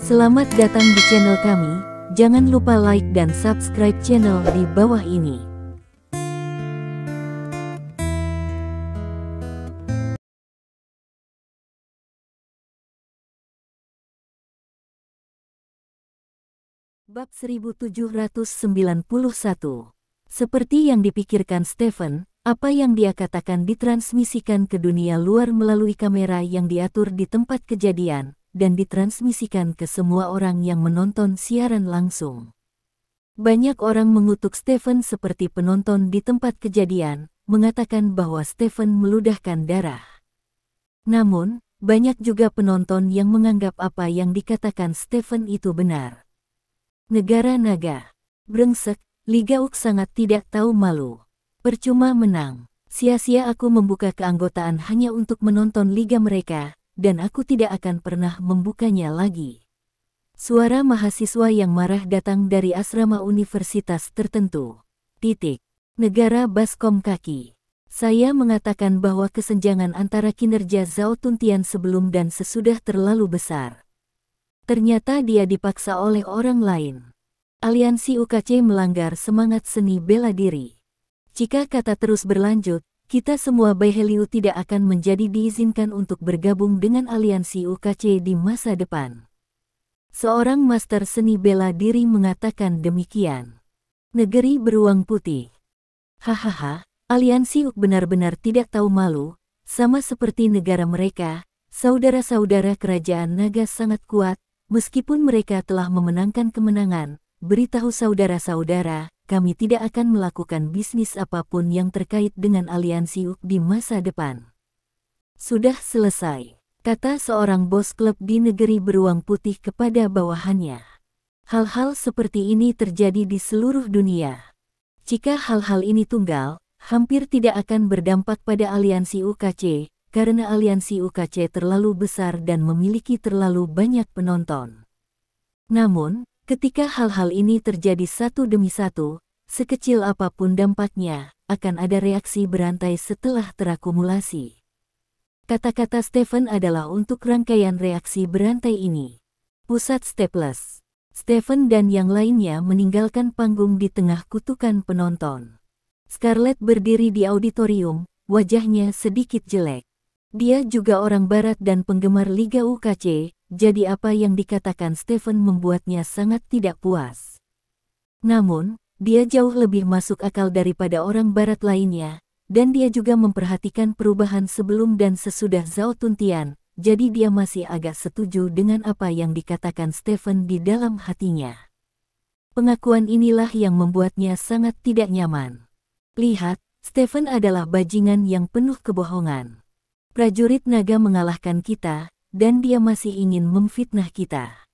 Selamat datang di channel kami, jangan lupa like dan subscribe channel di bawah ini. Bab 1791. Seperti yang dipikirkan Stephen, apa yang dia katakan ditransmisikan ke dunia luar melalui kamera yang diatur di tempat kejadian, dan ditransmisikan ke semua orang yang menonton siaran langsung. Banyak orang mengutuk Stephen seperti penonton di tempat kejadian, mengatakan bahwa Stephen meludahkan darah. Namun, banyak juga penonton yang menganggap apa yang dikatakan Stephen itu benar. Negara naga. Brengsek, Liga UK sangat tidak tahu malu. Percuma menang. Sia-sia aku membuka keanggotaan hanya untuk menonton liga mereka, dan aku tidak akan pernah membukanya lagi. Suara mahasiswa yang marah datang dari asrama universitas tertentu. Negara Baskom kaki. Saya mengatakan bahwa kesenjangan antara kinerja Zhao Tuntian sebelum dan sesudah terlalu besar. Ternyata dia dipaksa oleh orang lain. Aliansi UKC melanggar semangat seni bela diri. Jika kata terus berlanjut, kita semua Baiheliu tidak akan menjadi diizinkan untuk bergabung dengan aliansi UKC di masa depan. Seorang master seni bela diri mengatakan demikian. Negeri beruang putih. Hahaha, aliansi UK benar-benar tidak tahu malu, sama seperti negara mereka, saudara-saudara kerajaan naga sangat kuat, meskipun mereka telah memenangkan kemenangan, beritahu saudara-saudara, kami tidak akan melakukan bisnis apapun yang terkait dengan aliansi UK di masa depan. Sudah selesai, kata seorang bos klub di negeri beruang putih kepada bawahannya. Hal-hal seperti ini terjadi di seluruh dunia. Jika hal-hal ini tunggal, hampir tidak akan berdampak pada aliansi UKC, karena aliansi UKC terlalu besar dan memiliki terlalu banyak penonton. Namun, ketika hal-hal ini terjadi satu demi satu, sekecil apapun dampaknya, akan ada reaksi berantai setelah terakumulasi. Kata-kata Stephen adalah untuk rangkaian reaksi berantai ini. Pusat Staples. Stephen dan yang lainnya meninggalkan panggung di tengah kutukan penonton. Scarlett berdiri di auditorium, wajahnya sedikit jelek. Dia juga orang barat dan penggemar Liga UKC, jadi apa yang dikatakan Stephen membuatnya sangat tidak puas. Namun, dia jauh lebih masuk akal daripada orang barat lainnya, dan dia juga memperhatikan perubahan sebelum dan sesudah Zhao Tuntian, jadi dia masih agak setuju dengan apa yang dikatakan Stephen di dalam hatinya. Pengakuan inilah yang membuatnya sangat tidak nyaman. Lihat, Stephen adalah bajingan yang penuh kebohongan. Prajurit naga mengalahkan kita, dan dia masih ingin memfitnah kita.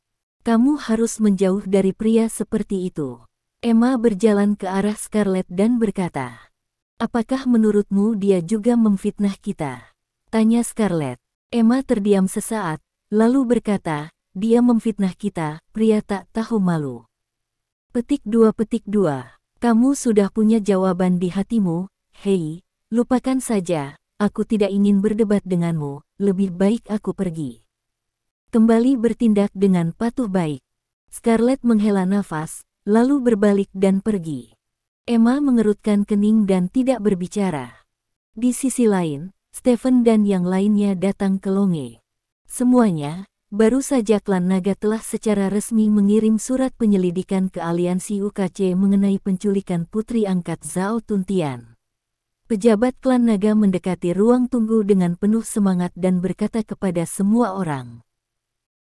Kamu harus menjauh dari pria seperti itu. Emma berjalan ke arah Scarlett dan berkata, apakah menurutmu dia juga memfitnah kita? Tanya Scarlett. Emma terdiam sesaat, lalu berkata, dia memfitnah kita, pria tak tahu malu. Petik 2. Kamu sudah punya jawaban di hatimu, hei, lupakan saja. Aku tidak ingin berdebat denganmu, lebih baik aku pergi. Kembali bertindak dengan patuh baik. Scarlett menghela nafas, lalu berbalik dan pergi. Emma mengerutkan kening dan tidak berbicara. Di sisi lain, Stephen dan yang lainnya datang ke Longe. Semuanya, baru saja klan naga telah secara resmi mengirim surat penyelidikan ke aliansi UKC mengenai penculikan putri angkat Zhao Tuntian. Pejabat klan naga mendekati ruang tunggu dengan penuh semangat dan berkata kepada semua orang.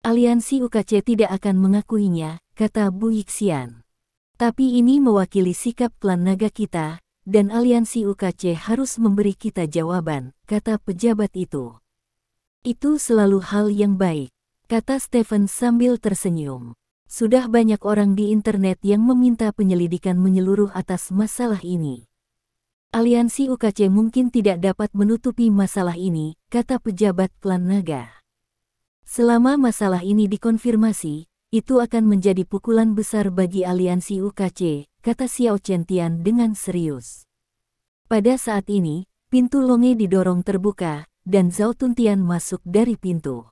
Aliansi UKC tidak akan mengakuinya, kata Bu Yixian. Tapi ini mewakili sikap klan naga kita, dan aliansi UKC harus memberi kita jawaban, kata pejabat itu. Itu selalu hal yang baik, kata Stephen sambil tersenyum. Sudah banyak orang di internet yang meminta penyelidikan menyeluruh atas masalah ini. Aliansi UKC mungkin tidak dapat menutupi masalah ini, kata pejabat klan naga. Selama masalah ini dikonfirmasi, itu akan menjadi pukulan besar bagi aliansi UKC, kata Xiao Chentian dengan serius. Pada saat ini, pintu Longe didorong terbuka, dan Zhao Tuntian masuk dari pintu.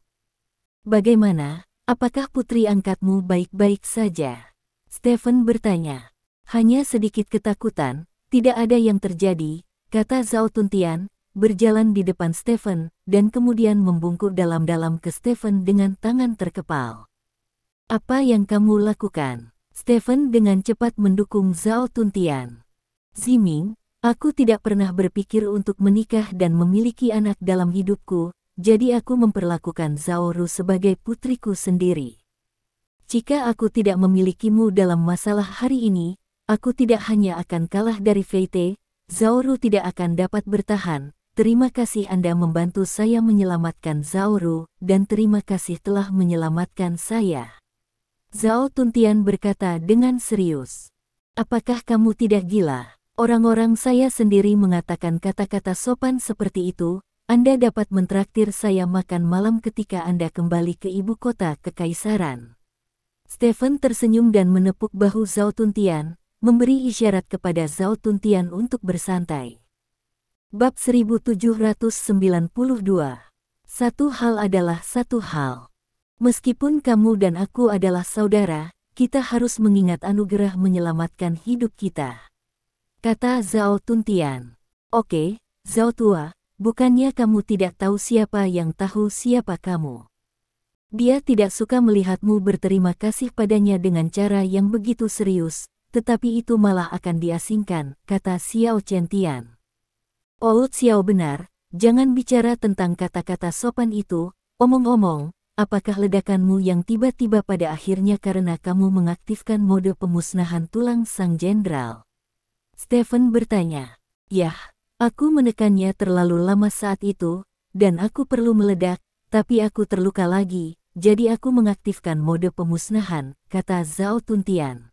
Bagaimana, Apakah putri angkatmu baik-baik saja? Stephen bertanya. Hanya sedikit ketakutan, tidak ada yang terjadi, kata Zhao Tuntian, berjalan di depan Stephen, dan kemudian membungkuk dalam-dalam ke Stephen dengan tangan terkepal. Apa yang kamu lakukan? Stephen dengan cepat mendukung Zhao Tuntian. Ziming, aku tidak pernah berpikir untuk menikah dan memiliki anak dalam hidupku, jadi aku memperlakukan Zhao Ru sebagai putriku sendiri. Jika aku tidak memilikimu dalam masalah hari ini, aku tidak hanya akan kalah dari Fei Te, Zhao Ru tidak akan dapat bertahan. Terima kasih Anda membantu saya menyelamatkan Zhao Ru, dan terima kasih telah menyelamatkan saya. Zhao Tuntian berkata dengan serius. Apakah kamu tidak gila? Orang-orang saya sendiri mengatakan kata-kata sopan seperti itu. Anda dapat mentraktir saya makan malam ketika Anda kembali ke ibu kota kekaisaran. Stephen tersenyum dan menepuk bahu Zhao Tuntian, memberi isyarat kepada Zhao Tuntian untuk bersantai. Bab 1792. Satu hal adalah satu hal. Meskipun kamu dan aku adalah saudara, kita harus mengingat anugerah menyelamatkan hidup kita. Kata Zhao Tuntian. Oke, Zhao Tua. Bukannya kamu tidak tahu siapa yang tahu siapa kamu. Dia tidak suka melihatmu berterima kasih padanya dengan cara yang begitu serius, tetapi itu malah akan diasingkan, kata Xiao Chentian. Oh Xiao benar, jangan bicara tentang kata-kata sopan itu, omong-omong, apakah ledakanmu yang tiba-tiba pada akhirnya karena kamu mengaktifkan mode pemusnahan tulang sang jenderal? Stephen bertanya. Yah. Aku menekannya terlalu lama saat itu, dan aku perlu meledak, tapi aku terluka lagi, jadi aku mengaktifkan mode pemusnahan, kata Zhao Tuntian.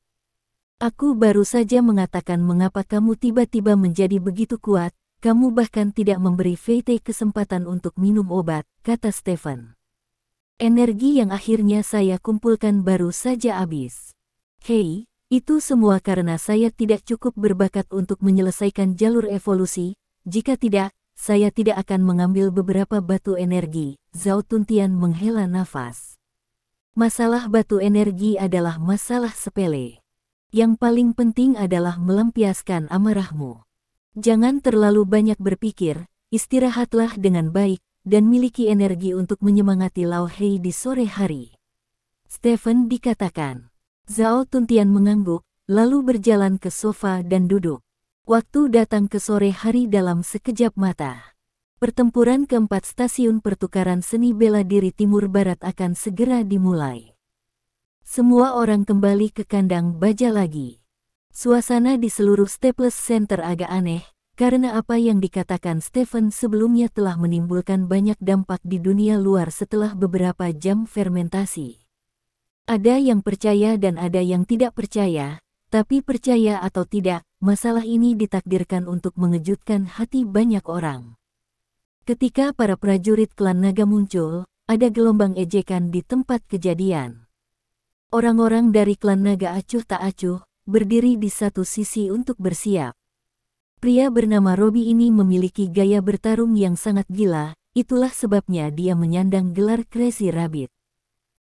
Aku baru saja mengatakan mengapa kamu tiba-tiba menjadi begitu kuat, kamu bahkan tidak memberi Fei Te kesempatan untuk minum obat, kata Stephen. Energi yang akhirnya saya kumpulkan baru saja habis. Hei, itu semua karena saya tidak cukup berbakat untuk menyelesaikan jalur evolusi. Jika tidak, saya tidak akan mengambil beberapa batu energi. Zhao Tuntian menghela nafas. Masalah batu energi adalah masalah sepele. Yang paling penting adalah melampiaskan amarahmu. Jangan terlalu banyak berpikir, istirahatlah dengan baik, dan miliki energi untuk menyemangati Lao Hei di sore hari. Stephen dikatakan. Zhao Tuntian mengangguk, lalu berjalan ke sofa dan duduk. Waktu datang ke sore hari dalam sekejap mata. Pertempuran keempat stasiun pertukaran seni bela diri Timur Barat akan segera dimulai. Semua orang kembali ke kandang baja lagi. Suasana di seluruh Staples Center agak aneh, karena apa yang dikatakan Stephen sebelumnya telah menimbulkan banyak dampak di dunia luar setelah beberapa jam fermentasi. Ada yang percaya dan ada yang tidak percaya, tapi percaya atau tidak, masalah ini ditakdirkan untuk mengejutkan hati banyak orang. Ketika para prajurit klan naga muncul, ada gelombang ejekan di tempat kejadian. Orang-orang dari klan naga acuh tak acuh, berdiri di satu sisi untuk bersiap. Pria bernama Robi ini memiliki gaya bertarung yang sangat gila, itulah sebabnya dia menyandang gelar Crazy Rabbit.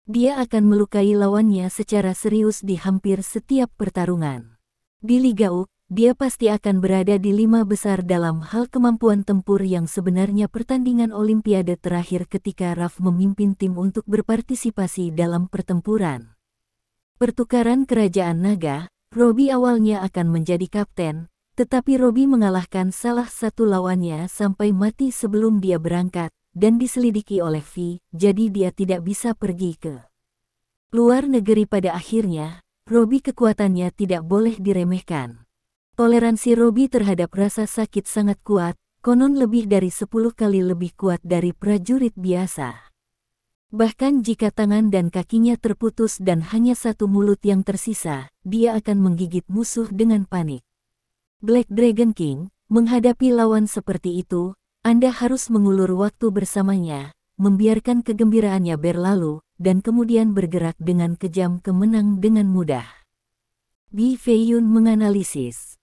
Dia akan melukai lawannya secara serius di hampir setiap pertarungan. Di Liga U, dia pasti akan berada di 5 besar dalam hal kemampuan tempur yang sebenarnya pertandingan Olimpiade terakhir ketika Raf memimpin tim untuk berpartisipasi dalam pertempuran. Pertukaran Kerajaan Naga, Robi awalnya akan menjadi kapten, tetapi Robi mengalahkan salah satu lawannya sampai mati sebelum dia berangkat, dan diselidiki oleh Vi, jadi dia tidak bisa pergi ke luar negeri pada akhirnya. Robi kekuatannya tidak boleh diremehkan. Toleransi Robi terhadap rasa sakit sangat kuat, konon lebih dari 10 kali lebih kuat dari prajurit biasa. Bahkan jika tangan dan kakinya terputus dan hanya satu mulut yang tersisa, dia akan menggigit musuh dengan panik. Black Dragon King, menghadapi lawan seperti itu, Anda harus mengulur waktu bersamanya, membiarkan kegembiraannya berlalu, dan kemudian bergerak dengan kejam ke menang dengan mudah. Bi Feiyun menganalisis.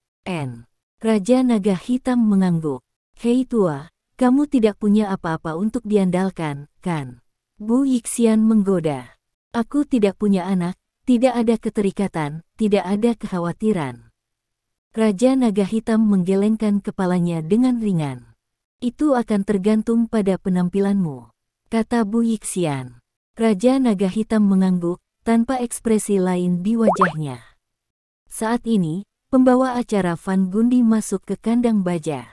Raja Naga Hitam mengangguk. Hei tua, kamu tidak punya apa-apa untuk diandalkan, kan? Bu Yixian menggoda. Aku tidak punya anak, tidak ada keterikatan, tidak ada kekhawatiran. Raja Naga Hitam menggelengkan kepalanya dengan ringan. Itu akan tergantung pada penampilanmu, kata Bu Yixian. Raja Naga Hitam mengangguk, tanpa ekspresi lain di wajahnya. Saat ini, pembawa acara Van Gundy masuk ke kandang baja.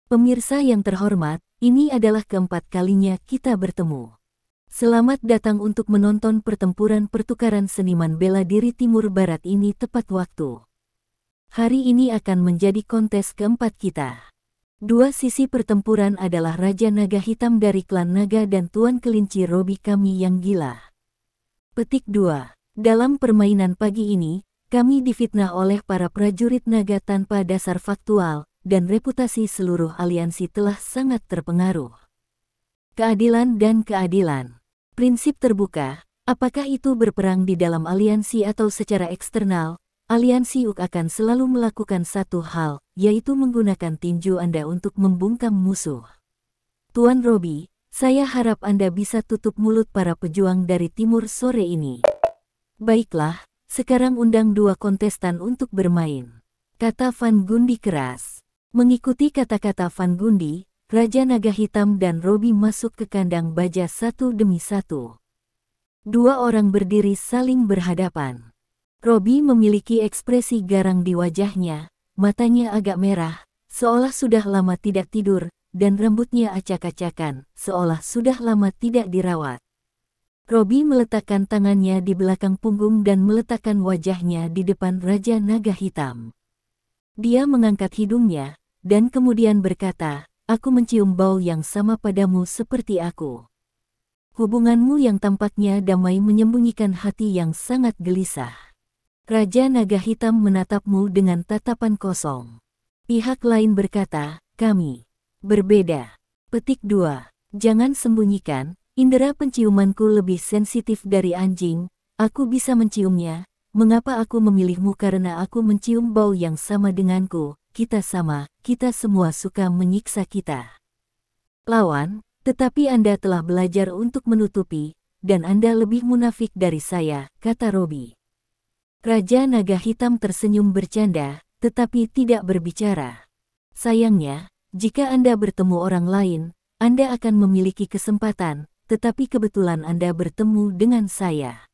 Pemirsa yang terhormat, ini adalah keempat kalinya kita bertemu. Selamat datang untuk menonton pertempuran pertukaran seniman bela diri Timur Barat ini tepat waktu. Hari ini akan menjadi kontes keempat kita. Dua sisi pertempuran adalah Raja Naga Hitam dari klan Naga dan Tuan Kelinci Robi kami yang gila. Petik 2. Dalam permainan pagi ini, kami difitnah oleh para prajurit Naga tanpa dasar faktual, dan reputasi seluruh aliansi telah sangat terpengaruh. Keadilan dan keadilan. Prinsip terbuka, apakah itu berperang di dalam aliansi atau secara eksternal, aliansi UK akan selalu melakukan satu hal, yaitu menggunakan tinju Anda untuk membungkam musuh. Tuan Robi, saya harap Anda bisa tutup mulut para pejuang dari timur sore ini. Baiklah, sekarang undang dua kontestan untuk bermain, kata Van Gundy keras. Mengikuti kata-kata Van Gundy, Raja Naga Hitam dan Robi masuk ke kandang baja satu demi satu. Dua orang berdiri saling berhadapan. Robi memiliki ekspresi garang di wajahnya, matanya agak merah, seolah sudah lama tidak tidur, dan rambutnya acak-acakan, seolah sudah lama tidak dirawat. Robi meletakkan tangannya di belakang punggung dan meletakkan wajahnya di depan Raja Naga Hitam. Dia mengangkat hidungnya, dan kemudian berkata, "Aku mencium bau yang sama padamu seperti aku." Hubunganmu yang tampaknya damai menyembunyikan hati yang sangat gelisah. Raja Naga Hitam menatapmu dengan tatapan kosong. Pihak lain berkata, "Kami berbeda." Petik 2. Jangan sembunyikan, indera penciumanku lebih sensitif dari anjing, aku bisa menciumnya. Mengapa aku memilihmu? Karena aku mencium bau yang sama denganku. Kita sama, kita semua suka menyiksa kita. Lawan, tetapi Anda telah belajar untuk menutupi, dan Anda lebih munafik dari saya, kata Robi. Raja Naga Hitam tersenyum bercanda, tetapi tidak berbicara. Sayangnya, jika Anda bertemu orang lain, Anda akan memiliki kesempatan, tetapi kebetulan Anda bertemu dengan saya.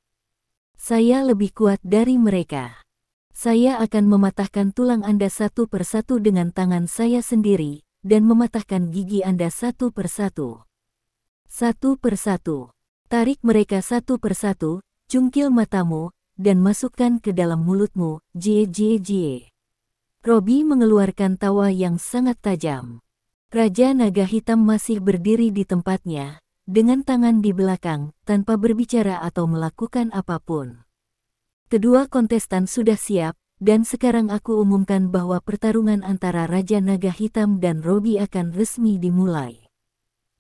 Saya lebih kuat dari mereka. Saya akan mematahkan tulang Anda satu persatu dengan tangan saya sendiri, dan mematahkan gigi Anda satu persatu. Satu persatu. Tarik mereka satu persatu, cungkil matamu, dan masukkan ke dalam mulutmu, jie. Robi mengeluarkan tawa yang sangat tajam. Raja Naga Hitam masih berdiri di tempatnya, dengan tangan di belakang, tanpa berbicara atau melakukan apapun. Kedua kontestan sudah siap, dan sekarang aku umumkan bahwa pertarungan antara Raja Naga Hitam dan Robi akan resmi dimulai.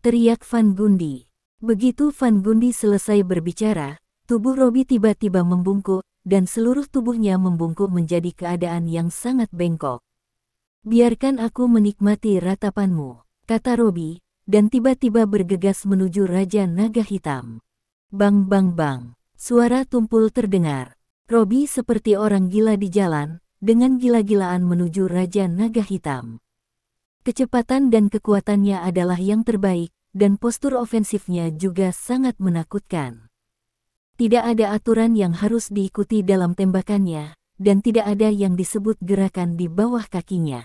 Teriak Van Gundy. Begitu Van Gundy selesai berbicara, tubuh Robi tiba-tiba membungkuk, dan seluruh tubuhnya membungkuk menjadi keadaan yang sangat bengkok. Biarkan aku menikmati ratapanmu, kata Robi, dan tiba-tiba bergegas menuju Raja Naga Hitam. Bang bang bang, suara tumpul terdengar. Robi seperti orang gila di jalan, dengan gila-gilaan menuju Raja Naga Hitam. Kecepatan dan kekuatannya adalah yang terbaik, dan postur ofensifnya juga sangat menakutkan. Tidak ada aturan yang harus diikuti dalam tembakannya, dan tidak ada yang disebut gerakan di bawah kakinya.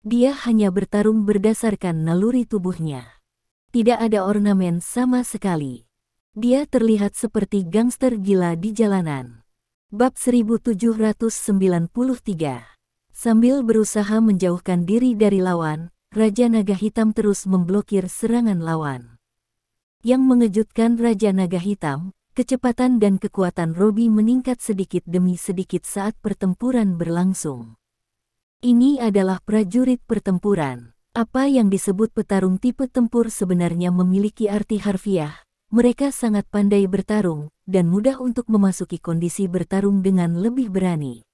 Dia hanya bertarung berdasarkan naluri tubuhnya. Tidak ada ornamen sama sekali. Dia terlihat seperti gangster gila di jalanan. Bab 1793. Sambil berusaha menjauhkan diri dari lawan, Raja Naga Hitam terus memblokir serangan lawan. Yang mengejutkan Raja Naga Hitam, kecepatan dan kekuatan Robi meningkat sedikit demi sedikit saat pertempuran berlangsung. Ini adalah prajurit pertempuran. Apa yang disebut petarung tipe tempur sebenarnya memiliki arti harfiah. Mereka sangat pandai bertarung, dan mudah untuk memasuki kondisi bertarung dengan lebih berani.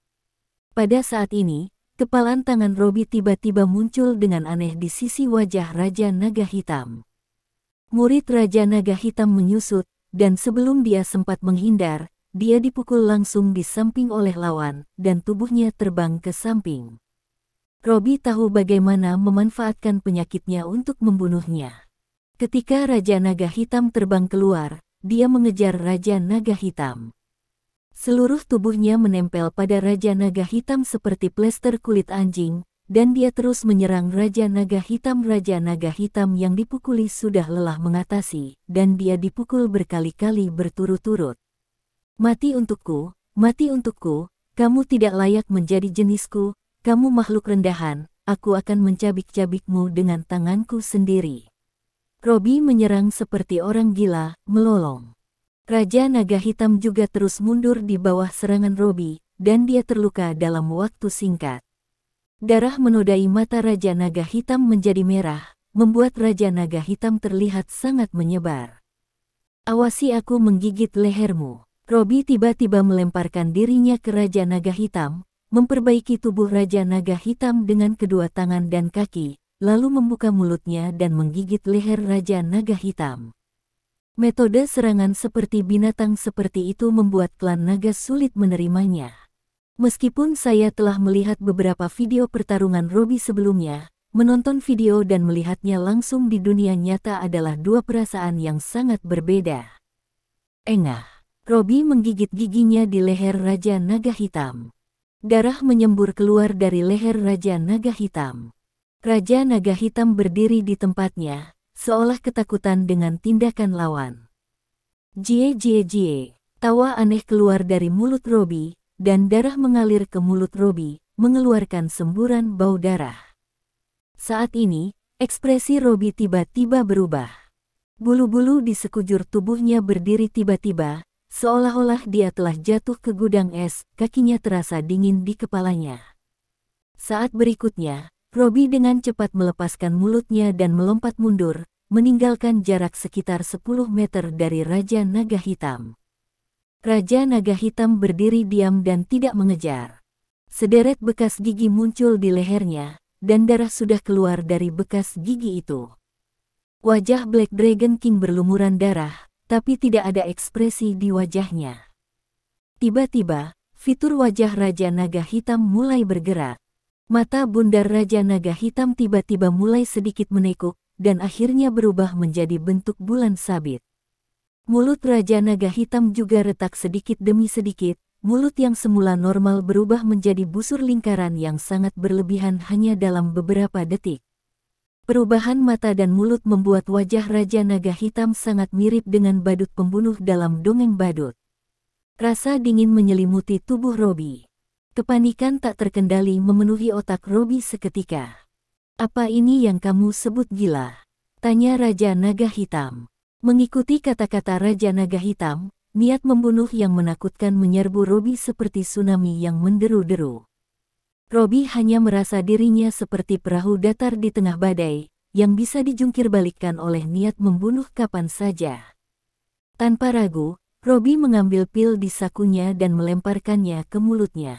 Pada saat ini, kepalan tangan Robi tiba-tiba muncul dengan aneh di sisi wajah Raja Naga Hitam. Murid Raja Naga Hitam menyusut, dan sebelum dia sempat menghindar, dia dipukul langsung di samping oleh lawan, dan tubuhnya terbang ke samping. Robbie tahu bagaimana memanfaatkan penyakitnya untuk membunuhnya. Ketika Raja Naga Hitam terbang keluar, dia mengejar Raja Naga Hitam. Seluruh tubuhnya menempel pada Raja Naga Hitam seperti plester kulit anjing, dan dia terus menyerang Raja Naga Hitam. Raja Naga Hitam yang dipukuli sudah lelah mengatasi, dan dia dipukul berkali-kali berturut-turut. Mati untukku, kamu tidak layak menjadi jenisku, kamu makhluk rendahan, aku akan mencabik-cabikmu dengan tanganku sendiri. Robbie menyerang seperti orang gila, melolong. Raja Naga Hitam juga terus mundur di bawah serangan Robbie, dan dia terluka dalam waktu singkat. Darah menodai mata Raja Naga Hitam menjadi merah, membuat Raja Naga Hitam terlihat sangat menyebar. Awasi aku menggigit lehermu. Robbie tiba-tiba melemparkan dirinya ke Raja Naga Hitam, memperbaiki tubuh Raja Naga Hitam dengan kedua tangan dan kaki, lalu membuka mulutnya dan menggigit leher Raja Naga Hitam. Metode serangan seperti binatang seperti itu membuat klan naga sulit menerimanya. Meskipun saya telah melihat beberapa video pertarungan Robbie sebelumnya, menonton video dan melihatnya langsung di dunia nyata adalah dua perasaan yang sangat berbeda. Engah. Robbie menggigit giginya di leher Raja Naga Hitam. Darah menyembur keluar dari leher Raja Naga Hitam. Raja Naga Hitam berdiri di tempatnya, seolah ketakutan dengan tindakan lawan. Jie. Tawa aneh keluar dari mulut Robbie, dan darah mengalir ke mulut Robbie, mengeluarkan semburan bau darah. Saat ini, ekspresi Robbie tiba-tiba berubah. Bulu-bulu di sekujur tubuhnya berdiri tiba-tiba, seolah-olah dia telah jatuh ke gudang es, kakinya terasa dingin di kepalanya. Saat berikutnya, Robbie dengan cepat melepaskan mulutnya dan melompat mundur, meninggalkan jarak sekitar 10 meter dari Raja Naga Hitam. Raja Naga Hitam berdiri diam dan tidak mengejar. Sederet bekas gigi muncul di lehernya, dan darah sudah keluar dari bekas gigi itu. Wajah Black Dragon King berlumuran darah, tapi tidak ada ekspresi di wajahnya. Tiba-tiba, fitur wajah Raja Naga Hitam mulai bergerak. Mata bundar Raja Naga Hitam tiba-tiba mulai sedikit menekuk, dan akhirnya berubah menjadi bentuk bulan sabit. Mulut Raja Naga Hitam juga retak sedikit demi sedikit, mulut yang semula normal berubah menjadi busur lingkaran yang sangat berlebihan hanya dalam beberapa detik. Perubahan mata dan mulut membuat wajah Raja Naga Hitam sangat mirip dengan badut pembunuh dalam dongeng badut. Rasa dingin menyelimuti tubuh Robbie. Kepanikan tak terkendali memenuhi otak Robbie seketika. Apa ini yang kamu sebut gila? Tanya Raja Naga Hitam. Mengikuti kata-kata Raja Naga Hitam, niat membunuh yang menakutkan menyerbu Robbie seperti tsunami yang menderu-deru. Robbie hanya merasa dirinya seperti perahu datar di tengah badai, yang bisa dijungkirbalikkan oleh niat membunuh kapan saja. Tanpa ragu, Robbie mengambil pil di sakunya dan melemparkannya ke mulutnya.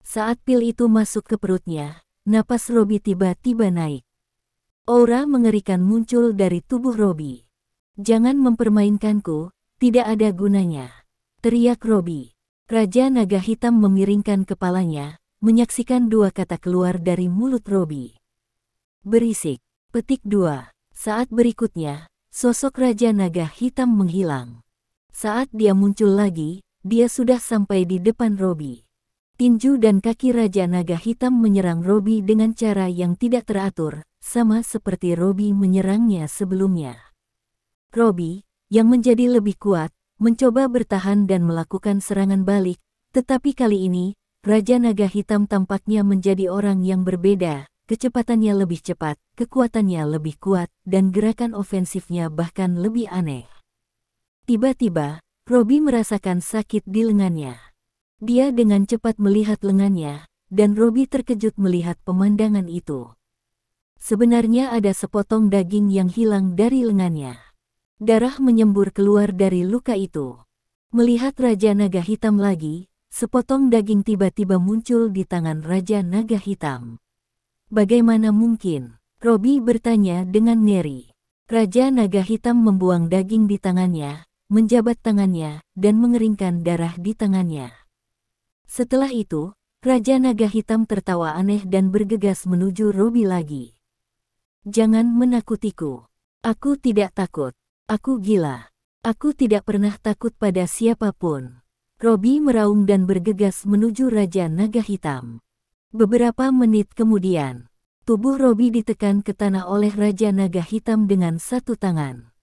Saat pil itu masuk ke perutnya, napas Robbie tiba-tiba naik. Aura mengerikan muncul dari tubuh Robbie. Jangan mempermainkanku, tidak ada gunanya, teriak Robbie. Raja Naga Hitam memiringkan kepalanya, menyaksikan dua kata keluar dari mulut Robbie. Berisik. Petik 2. Saat berikutnya, sosok Raja Naga Hitam menghilang. Saat dia muncul lagi, dia sudah sampai di depan Robbie. Tinju dan kaki Raja Naga Hitam menyerang Robbie dengan cara yang tidak teratur, sama seperti Robbie menyerangnya sebelumnya. Robbie, yang menjadi lebih kuat, mencoba bertahan dan melakukan serangan balik, tetapi kali ini, Raja Naga Hitam tampaknya menjadi orang yang berbeda, kecepatannya lebih cepat, kekuatannya lebih kuat, dan gerakan ofensifnya bahkan lebih aneh. Tiba-tiba, Robbie merasakan sakit di lengannya. Dia dengan cepat melihat lengannya, dan Robbie terkejut melihat pemandangan itu. Sebenarnya ada sepotong daging yang hilang dari lengannya. Darah menyembur keluar dari luka itu. Melihat Raja Naga Hitam lagi, sepotong daging tiba-tiba muncul di tangan Raja Naga Hitam. Bagaimana mungkin? Robbie bertanya dengan ngeri. Raja Naga Hitam membuang daging di tangannya, menjabat tangannya, dan mengeringkan darah di tangannya. Setelah itu, Raja Naga Hitam tertawa aneh dan bergegas menuju Robi lagi. "Jangan menakutiku. Aku tidak takut. Aku gila. Aku tidak pernah takut pada siapapun." Robi meraung dan bergegas menuju Raja Naga Hitam. Beberapa menit kemudian, tubuh Robi ditekan ke tanah oleh Raja Naga Hitam dengan satu tangan.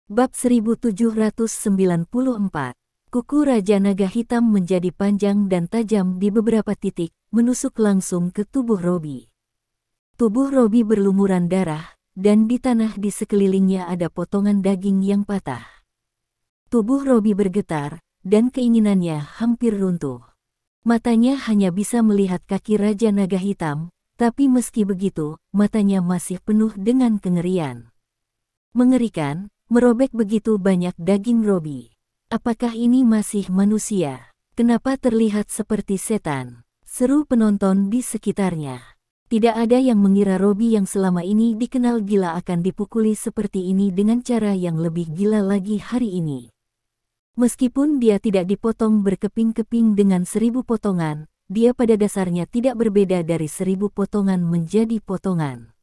Bab 1794. Kuku Raja Naga Hitam menjadi panjang dan tajam di beberapa titik, menusuk langsung ke tubuh Robi. Tubuh Robi berlumuran darah, dan di tanah di sekelilingnya ada potongan daging yang patah. Tubuh Robi bergetar, dan keinginannya hampir runtuh. Matanya hanya bisa melihat kaki Raja Naga Hitam, tapi meski begitu, matanya masih penuh dengan kengerian. Mengerikan, merobek begitu banyak daging Robi. Apakah ini masih manusia? Kenapa terlihat seperti setan? Seru penonton di sekitarnya. Tidak ada yang mengira Robi yang selama ini dikenal gila akan dipukuli seperti ini dengan cara yang lebih gila lagi hari ini. Meskipun dia tidak dipotong berkeping-keping dengan 1000 potongan, dia pada dasarnya tidak berbeda dari 1000 potongan menjadi potongan.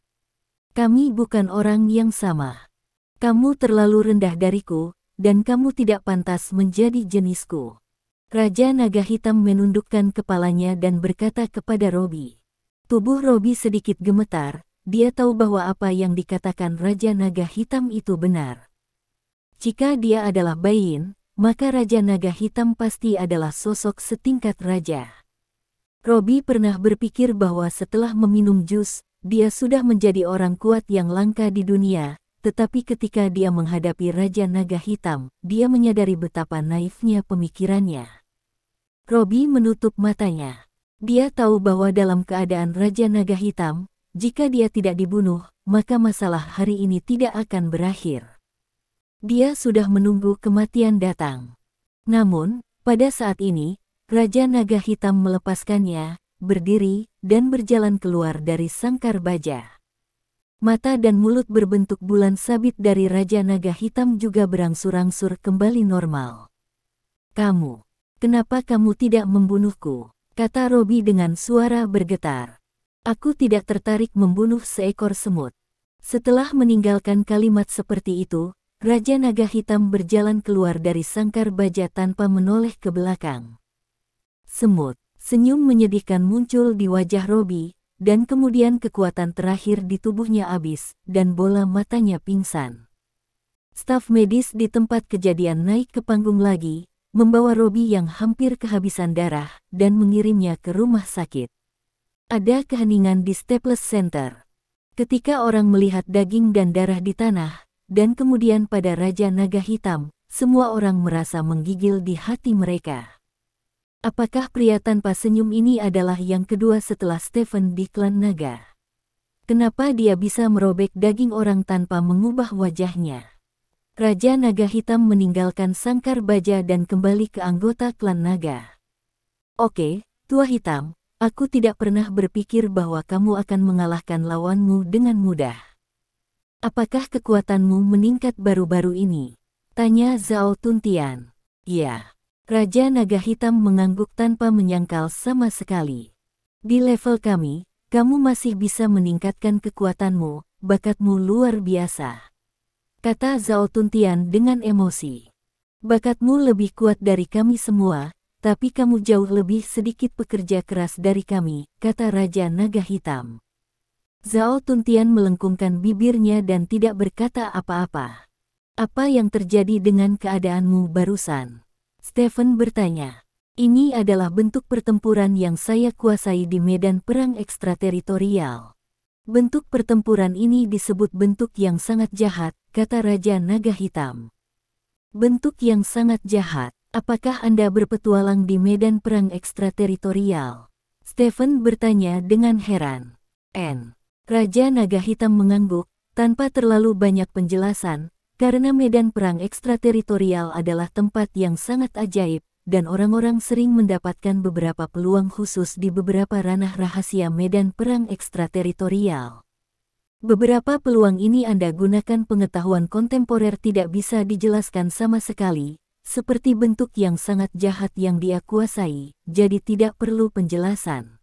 "Kami bukan orang yang sama. Kamu terlalu rendah dariku, dan kamu tidak pantas menjadi jenisku." Raja Naga Hitam menundukkan kepalanya dan berkata kepada Robi. Tubuh Robi sedikit gemetar, dia tahu bahwa apa yang dikatakan Raja Naga Hitam itu benar. Jika dia adalah Bayin, maka Raja Naga Hitam pasti adalah sosok setingkat raja. Robi pernah berpikir bahwa setelah meminum jus, dia sudah menjadi orang kuat yang langka di dunia, tetapi ketika dia menghadapi Raja Naga Hitam, dia menyadari betapa naifnya pemikirannya. Robi menutup matanya. Dia tahu bahwa dalam keadaan Raja Naga Hitam, jika dia tidak dibunuh, maka masalah hari ini tidak akan berakhir. Dia sudah menunggu kematian datang. Namun, pada saat ini, Raja Naga Hitam melepaskannya, berdiri, dan berjalan keluar dari sangkar baja. Mata dan mulut berbentuk bulan sabit dari Raja Naga Hitam juga berangsur-angsur kembali normal. Kenapa kamu tidak membunuhku?" kata Robi dengan suara bergetar. "Aku tidak tertarik membunuh seekor semut." Setelah meninggalkan kalimat seperti itu, Raja Naga Hitam berjalan keluar dari sangkar baja tanpa menoleh ke belakang. Semut, senyum menyedihkan muncul di wajah Robi, dan kemudian kekuatan terakhir di tubuhnya habis, dan bola matanya pingsan. Staf medis di tempat kejadian naik ke panggung lagi, membawa Robi yang hampir kehabisan darah, dan mengirimnya ke rumah sakit. Ada keheningan di Staples Center. Ketika orang melihat daging dan darah di tanah, dan kemudian pada Raja Naga Hitam, semua orang merasa menggigil di hati mereka. Apakah pria tanpa senyum ini adalah yang kedua setelah Stephen di klan naga? Kenapa dia bisa merobek daging orang tanpa mengubah wajahnya? Raja Naga Hitam meninggalkan sangkar baja dan kembali ke anggota klan naga. "Oke, Tua Hitam, aku tidak pernah berpikir bahwa kamu akan mengalahkan lawanmu dengan mudah. Apakah kekuatanmu meningkat baru-baru ini?" tanya Zhao Tuntian. "Ya." Raja Naga Hitam mengangguk tanpa menyangkal sama sekali. "Di level kami, kamu masih bisa meningkatkan kekuatanmu, bakatmu luar biasa," kata Zhao Tuntian dengan emosi. "Bakatmu lebih kuat dari kami semua, tapi kamu jauh lebih sedikit pekerja keras dari kami," kata Raja Naga Hitam. Zhao Tuntian melengkungkan bibirnya dan tidak berkata apa-apa. "Apa yang terjadi dengan keadaanmu barusan?" Stephen bertanya. "Ini adalah bentuk pertempuran yang saya kuasai di medan perang ekstrateritorial. Bentuk pertempuran ini disebut bentuk yang sangat jahat," kata Raja Naga Hitam. "Bentuk yang sangat jahat? Apakah Anda berpetualang di medan perang ekstrateritorial?" Stephen bertanya dengan heran. Raja Naga Hitam mengangguk, tanpa terlalu banyak penjelasan, karena medan perang ekstrateritorial adalah tempat yang sangat ajaib, dan orang-orang sering mendapatkan beberapa peluang khusus di beberapa ranah rahasia medan perang ekstrateritorial. Beberapa peluang ini Anda gunakan pengetahuan kontemporer tidak bisa dijelaskan sama sekali, seperti bentuk yang sangat jahat yang dia kuasai, jadi tidak perlu penjelasan.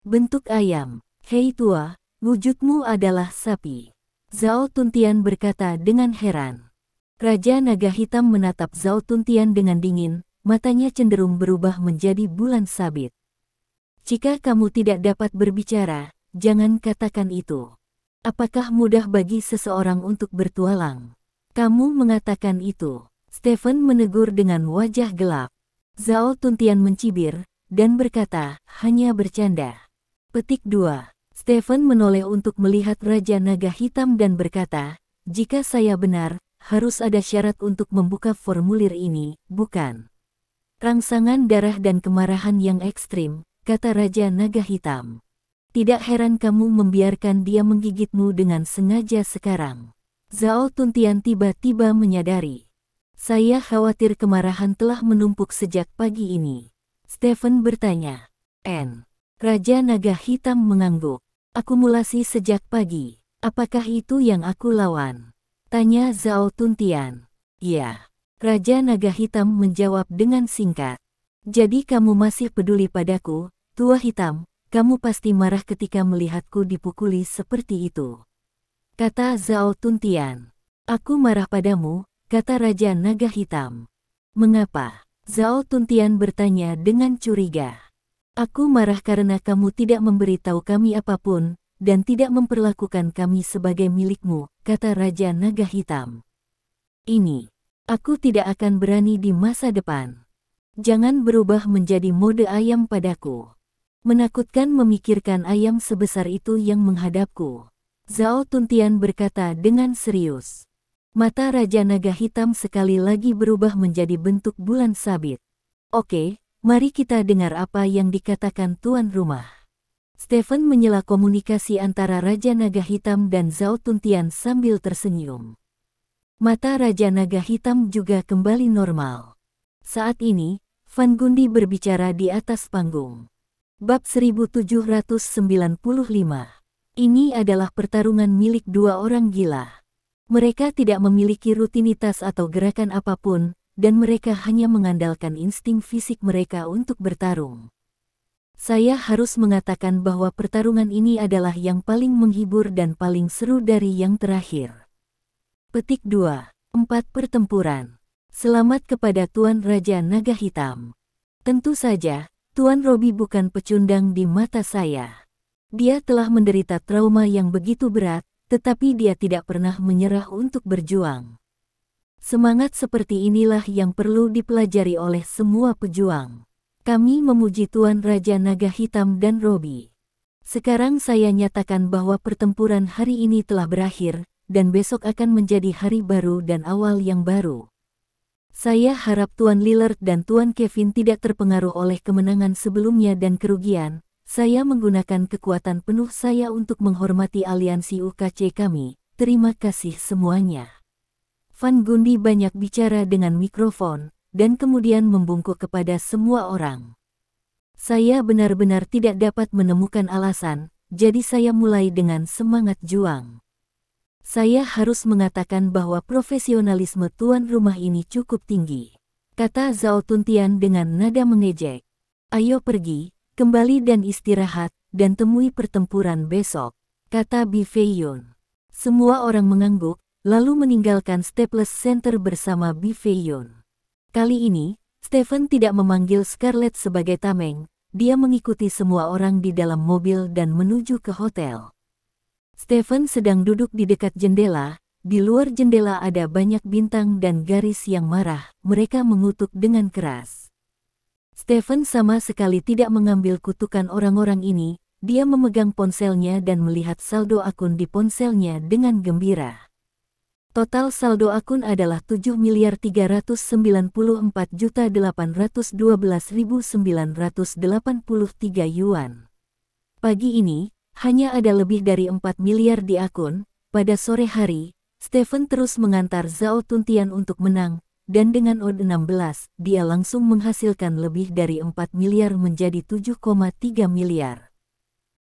Bentuk ayam. Hei tua, wujudmu adalah sapi. Zhao Tuntian berkata dengan heran. Raja Naga Hitam menatap Zhao Tuntian dengan dingin, matanya cenderung berubah menjadi bulan sabit. Jika kamu tidak dapat berbicara, jangan katakan itu. Apakah mudah bagi seseorang untuk bertualang? Kamu mengatakan itu. Stephen menegur dengan wajah gelap. Zhao Tuntian mencibir, dan berkata, hanya bercanda. Petik 2. Stephen menoleh untuk melihat Raja Naga Hitam dan berkata, jika saya benar, harus ada syarat untuk membuka formulir ini, bukan? Rangsangan darah dan kemarahan yang ekstrim, kata Raja Naga Hitam. Tidak heran kamu membiarkan dia menggigitmu dengan sengaja sekarang. Zhao Tuntian tiba-tiba menyadari. Saya khawatir kemarahan telah menumpuk sejak pagi ini. Stephen bertanya. Raja Naga Hitam mengangguk. Akumulasi sejak pagi. Apakah itu yang aku lawan? Tanya Zhao Tuntian. Ya. Raja Naga Hitam menjawab dengan singkat. Jadi kamu masih peduli padaku, tua hitam? Kamu pasti marah ketika melihatku dipukuli seperti itu. Kata Zhao Tuntian. Aku marah padamu, kata Raja Naga Hitam. Mengapa? Zhao Tuntian bertanya dengan curiga. Aku marah karena kamu tidak memberitahu kami apapun, dan tidak memperlakukan kami sebagai milikmu, kata Raja Naga Hitam. Ini. Aku tidak akan berani di masa depan. Jangan berubah menjadi mode ayam padaku. Menakutkan memikirkan ayam sebesar itu yang menghadapku. Zhao Tuntian berkata dengan serius. Mata Raja Naga Hitam sekali lagi berubah menjadi bentuk bulan sabit. Oke, mari kita dengar apa yang dikatakan tuan rumah. Stephen menyela komunikasi antara Raja Naga Hitam dan Zhao Tuntian sambil tersenyum. Mata Raja Naga Hitam juga kembali normal. Saat ini, Van Gundy berbicara di atas panggung. Bab 1795. Ini adalah pertarungan milik dua orang gila. Mereka tidak memiliki rutinitas atau gerakan apapun, dan mereka hanya mengandalkan insting fisik mereka untuk bertarung. Saya harus mengatakan bahwa pertarungan ini adalah yang paling menghibur dan paling seru dari yang terakhir. Petik 2. 4 pertempuran. Selamat kepada Tuan Raja Naga Hitam. Tentu saja, Tuan Robi bukan pecundang di mata saya. Dia telah menderita trauma yang begitu berat, tetapi dia tidak pernah menyerah untuk berjuang. Semangat seperti inilah yang perlu dipelajari oleh semua pejuang. Kami memuji Tuan Raja Naga Hitam dan Robi. Sekarang saya nyatakan bahwa pertempuran hari ini telah berakhir, dan besok akan menjadi hari baru dan awal yang baru. Saya harap Tuan Lillard dan Tuan Kevin tidak terpengaruh oleh kemenangan sebelumnya dan kerugian. Saya menggunakan kekuatan penuh saya untuk menghormati aliansi UKC kami. Terima kasih semuanya. Van Gundy banyak bicara dengan mikrofon, dan kemudian membungkuk kepada semua orang. Saya benar-benar tidak dapat menemukan alasan, jadi saya mulai dengan semangat juang. Saya harus mengatakan bahwa profesionalisme tuan rumah ini cukup tinggi. Kata Zhao Tuntian dengan nada mengejek. Ayo pergi, kembali dan istirahat, dan temui pertempuran besok. Kata Bi Feiyun. Semua orang mengangguk, lalu meninggalkan Staples Center bersama Bi Feiyun. Kali ini, Stephen tidak memanggil Scarlett sebagai tameng, dia mengikuti semua orang di dalam mobil dan menuju ke hotel. Stephen sedang duduk di dekat jendela, di luar jendela ada banyak bintang dan garis yang marah, mereka mengutuk dengan keras. Stephen sama sekali tidak mengambil kutukan orang-orang ini, dia memegang ponselnya dan melihat saldo akun di ponselnya dengan gembira. Total saldo akun adalah 7.399.812.983 yuan. Pagi ini, hanya ada lebih dari 4 miliar di akun. Pada sore hari, Stephen terus mengantar Zhao Tuntian untuk menang, dan dengan odd 16, dia langsung menghasilkan lebih dari 4 miliar menjadi 7,3 miliar.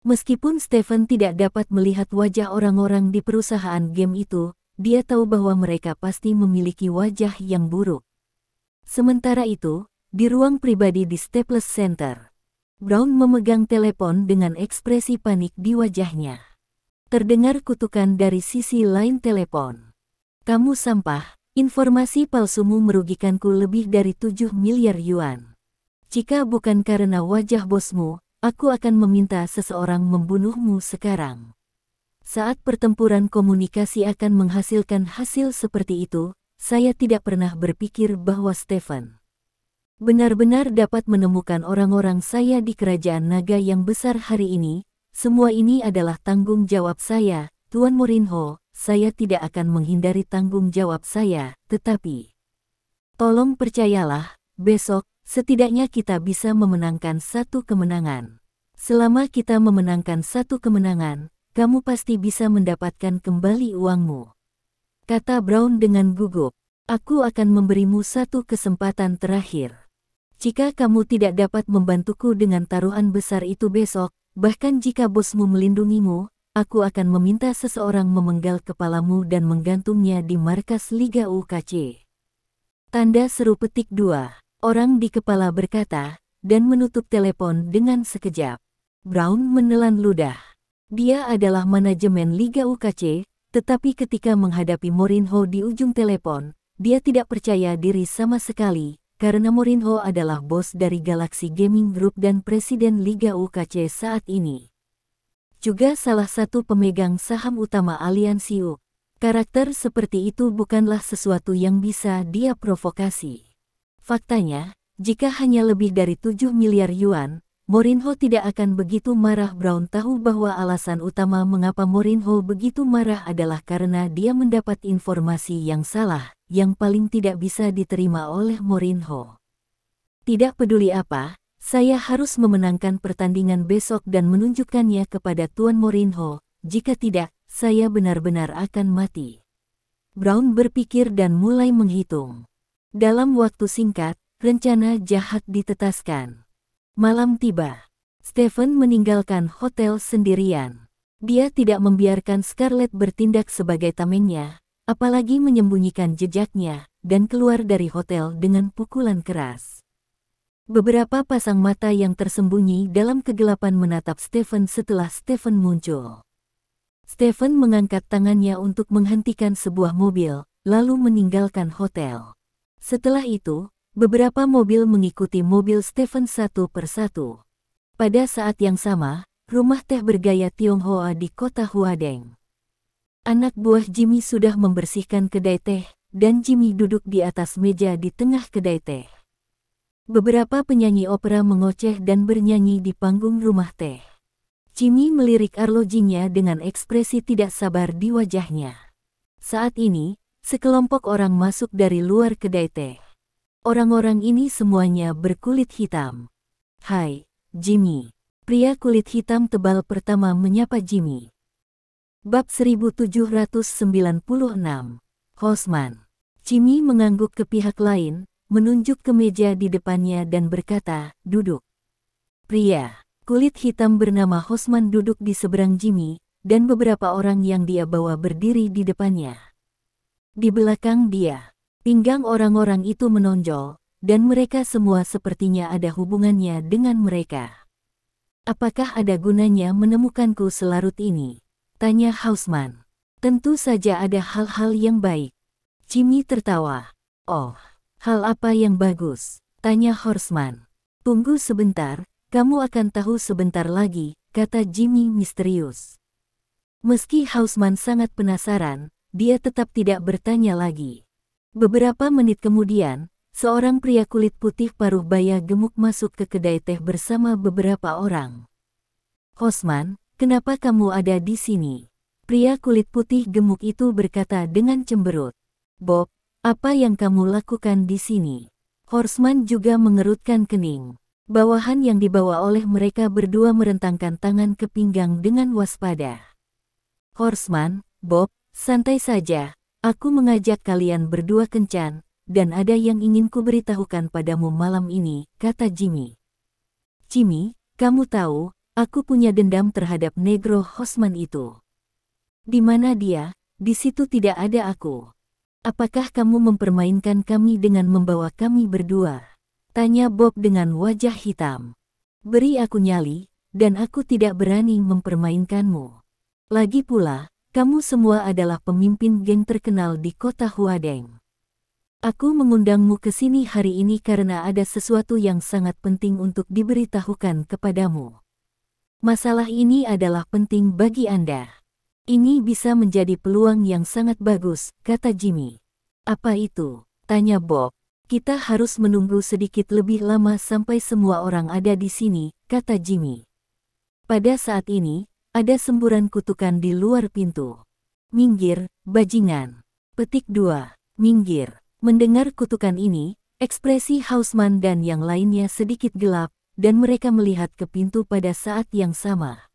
Meskipun Stephen tidak dapat melihat wajah orang-orang di perusahaan game itu, dia tahu bahwa mereka pasti memiliki wajah yang buruk. Sementara itu, di ruang pribadi di Staples Center, Brown memegang telepon dengan ekspresi panik di wajahnya. Terdengar kutukan dari sisi lain telepon. "Kamu sampah, informasi palsumu merugikanku lebih dari 7 miliar yuan. Jika bukan karena wajah bosmu, aku akan meminta seseorang membunuhmu sekarang." Saat pertempuran komunikasi akan menghasilkan hasil seperti itu, saya tidak pernah berpikir bahwa Stephen benar-benar dapat menemukan orang-orang saya di kerajaan naga yang besar hari ini. Semua ini adalah tanggung jawab saya, Tuan Morinho. Saya tidak akan menghindari tanggung jawab saya, tetapi tolong percayalah, besok, setidaknya kita bisa memenangkan satu kemenangan. Selama kita memenangkan satu kemenangan, kamu pasti bisa mendapatkan kembali uangmu, kata Brown dengan gugup. Aku akan memberimu satu kesempatan terakhir. Jika kamu tidak dapat membantuku dengan taruhan besar itu besok, bahkan jika bosmu melindungimu, aku akan meminta seseorang memenggal kepalamu dan menggantungnya di markas Liga UKC. Tanda seru petik 2. Orang di kepala berkata, dan menutup telepon dengan sekejap. Brown menelan ludah. Dia adalah manajemen Liga UKC, tetapi ketika menghadapi Morinho di ujung telepon, dia tidak percaya diri sama sekali. Karena Morinho adalah bos dari Galaxy Gaming Group dan presiden Liga UKC saat ini. Juga salah satu pemegang saham utama aliansi U. Karakter seperti itu bukanlah sesuatu yang bisa dia provokasi. Faktanya, jika hanya lebih dari 7 miliar yuan, Morinho tidak akan begitu marah. Brown tahu bahwa alasan utama mengapa Morinho begitu marah adalah karena dia mendapat informasi yang salah, yang paling tidak bisa diterima oleh Morinho. Tidak peduli apa, saya harus memenangkan pertandingan besok dan menunjukkannya kepada Tuan Morinho. Jika tidak, saya benar-benar akan mati. Brown berpikir dan mulai menghitung. Dalam waktu singkat, rencana jahat ditetaskan. Malam tiba. Stephen meninggalkan hotel sendirian. Dia tidak membiarkan Scarlett bertindak sebagai tamengnya, apalagi menyembunyikan jejaknya, dan keluar dari hotel dengan pukulan keras. Beberapa pasang mata yang tersembunyi dalam kegelapan menatap Stephen setelah Stephen muncul. Stephen mengangkat tangannya untuk menghentikan sebuah mobil, lalu meninggalkan hotel. Setelah itu, beberapa mobil mengikuti mobil Stephen satu persatu. Pada saat yang sama, rumah teh bergaya Tionghoa di kota Huadeng. Anak buah Jimmy sudah membersihkan kedai teh, dan Jimmy duduk di atas meja di tengah kedai teh. Beberapa penyanyi opera mengoceh dan bernyanyi di panggung rumah teh. Jimmy melirik arlojinya dengan ekspresi tidak sabar di wajahnya. Saat ini, sekelompok orang masuk dari luar kedai teh. Orang-orang ini semuanya berkulit hitam. "Hai, Jimmy." Pria kulit hitam tebal pertama menyapa Jimmy. Bab 1796. Houseman. Jimmy mengangguk ke pihak lain, menunjuk ke meja di depannya dan berkata, "Duduk." Pria kulit hitam bernama Houseman duduk di seberang Jimmy, dan beberapa orang yang dia bawa berdiri di depannya. Di belakang dia, pinggang orang-orang itu menonjol, dan mereka semua sepertinya ada hubungannya dengan mereka. "Apakah ada gunanya menemukanku selarut ini?" tanya Houseman. "Tentu saja ada hal-hal yang baik." Jimmy tertawa. "Oh, hal apa yang bagus?" tanya Houseman. "Tunggu sebentar, kamu akan tahu sebentar lagi," kata Jimmy misterius. Meski Houseman sangat penasaran, dia tetap tidak bertanya lagi. Beberapa menit kemudian, seorang pria kulit putih paruh baya gemuk masuk ke kedai teh bersama beberapa orang. "Houseman, kenapa kamu ada di sini?" Pria kulit putih gemuk itu berkata dengan cemberut. "Bob, apa yang kamu lakukan di sini?" Houseman juga mengerutkan kening. Bawahan yang dibawa oleh mereka berdua merentangkan tangan ke pinggang dengan waspada. "Houseman, Bob, santai saja. Aku mengajak kalian berdua kencan, dan ada yang ingin kuberitahukan padamu malam ini," kata Jimmy. "Jimmy, kamu tahu, Aku punya dendam terhadap Negro Hosman itu. Di mana dia? Di situ tidak ada aku. Apakah kamu mempermainkan kami dengan membawa kami berdua? Tanya Bob dengan wajah hitam. Beri aku nyali, dan aku tidak berani mempermainkanmu. Lagi pula, kamu semua adalah pemimpin geng terkenal di kota Huadeng. Aku mengundangmu ke sini hari ini karena ada sesuatu yang sangat penting untuk diberitahukan kepadamu. Masalah ini adalah penting bagi Anda. Ini bisa menjadi peluang yang sangat bagus, kata Jimmy. Apa itu? Tanya Bob. Kita harus menunggu sedikit lebih lama sampai semua orang ada di sini, kata Jimmy. Pada saat ini, ada semburan kutukan di luar pintu. Minggir, bajingan. Petik 2. Minggir. Mendengar kutukan ini, ekspresi Hausman dan yang lainnya sedikit gelap, dan mereka melihat ke pintu pada saat yang sama.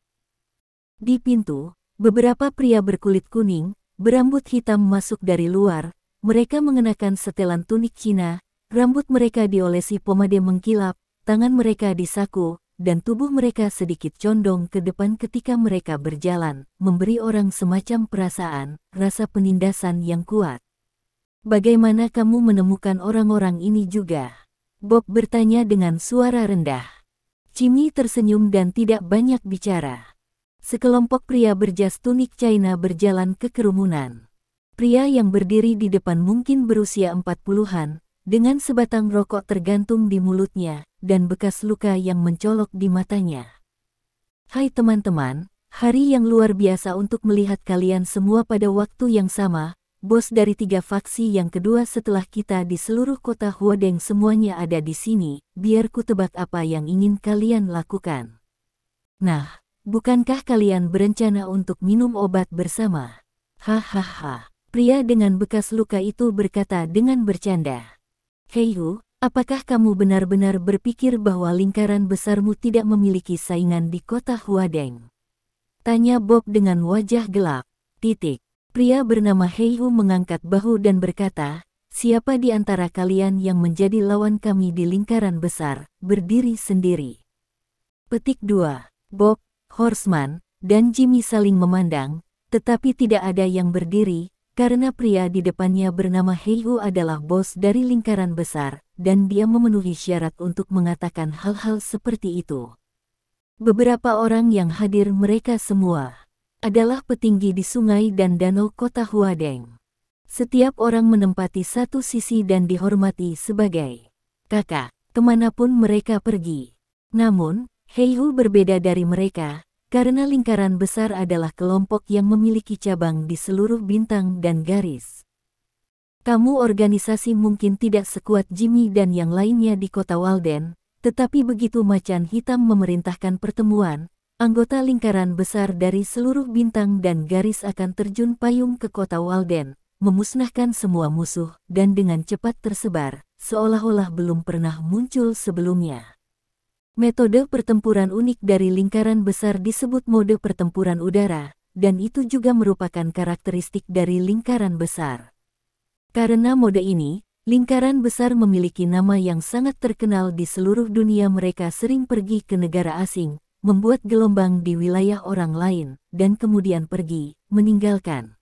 Di pintu, beberapa pria berkulit kuning, berambut hitam masuk dari luar. Mereka mengenakan setelan tunik Cina, rambut mereka diolesi pomade mengkilap, tangan mereka disaku, dan tubuh mereka sedikit condong ke depan ketika mereka berjalan, memberi orang semacam perasaan, rasa penindasan yang kuat. Bagaimana kamu menemukan orang-orang ini juga? Bob bertanya dengan suara rendah. Jimmy tersenyum dan tidak banyak bicara. Sekelompok pria berjas tunik China berjalan ke kerumunan. Pria yang berdiri di depan mungkin berusia 40-an, dengan sebatang rokok tergantung di mulutnya, dan bekas luka yang mencolok di matanya. Hai teman-teman, hari yang luar biasa untuk melihat kalian semua pada waktu yang sama. Bos dari 3 faksi yang kedua setelah kita di seluruh kota Huadeng semuanya ada di sini, biar ku tebak apa yang ingin kalian lakukan. Nah, bukankah kalian berencana untuk minum obat bersama? Hahaha, pria dengan bekas luka itu berkata dengan bercanda. Hei Hu, apakah kamu benar-benar berpikir bahwa lingkaran besarmu tidak memiliki saingan di kota Huadeng? Tanya Bob dengan wajah gelap. Pria bernama Hei Hu mengangkat bahu dan berkata, siapa di antara kalian yang menjadi lawan kami di lingkaran besar, berdiri sendiri. Petik 2. Bob, Horseman, dan Jimmy saling memandang, tetapi tidak ada yang berdiri, karena pria di depannya bernama Hei Hu adalah bos dari lingkaran besar, dan dia memenuhi syarat untuk mengatakan hal-hal seperti itu. Beberapa orang yang hadir mereka semua adalah petinggi di sungai dan danau kota Huadeng. Setiap orang menempati satu sisi dan dihormati sebagai kakak, kemanapun mereka pergi. Namun, Hei Hu berbeda dari mereka, karena lingkaran besar adalah kelompok yang memiliki cabang di seluruh bintang dan garis. Kamu organisasi mungkin tidak sekuat Jimmy dan yang lainnya di kota Walden, tetapi begitu macan hitam memerintahkan pertemuan, anggota lingkaran besar dari seluruh bintang dan garis akan terjun payung ke kota Walden, memusnahkan semua musuh, dan dengan cepat tersebar, seolah-olah belum pernah muncul sebelumnya. Metode pertempuran unik dari lingkaran besar disebut mode pertempuran udara, dan itu juga merupakan karakteristik dari lingkaran besar. Karena mode ini, lingkaran besar memiliki nama yang sangat terkenal di seluruh dunia. Mereka sering pergi ke negara asing, membuat gelombang di wilayah orang lain, dan kemudian pergi, meninggalkan.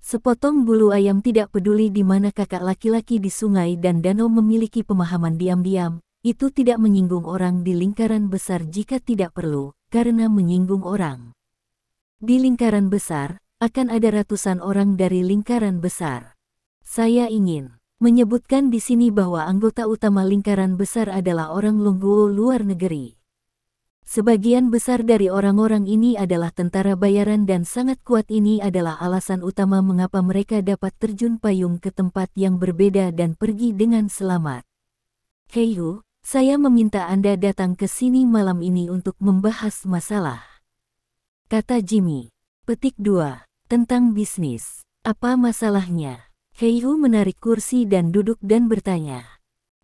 Sepotong bulu ayam tidak peduli di mana kakak laki-laki di sungai dan danau memiliki pemahaman diam-diam, itu tidak menyinggung orang di lingkaran besar jika tidak perlu, karena menyinggung orang di lingkaran besar, akan ada ratusan orang dari lingkaran besar. Saya ingin menyebutkan di sini bahwa anggota utama lingkaran besar adalah orang Longguo luar negeri. Sebagian besar dari orang-orang ini adalah tentara bayaran dan sangat kuat. Ini adalah alasan utama mengapa mereka dapat terjun payung ke tempat yang berbeda dan pergi dengan selamat. Hei Hu, saya meminta Anda datang ke sini malam ini untuk membahas masalah, kata Jimmy. Petik 2. Tentang bisnis. Apa masalahnya? Hei Hu menarik kursi dan duduk dan bertanya.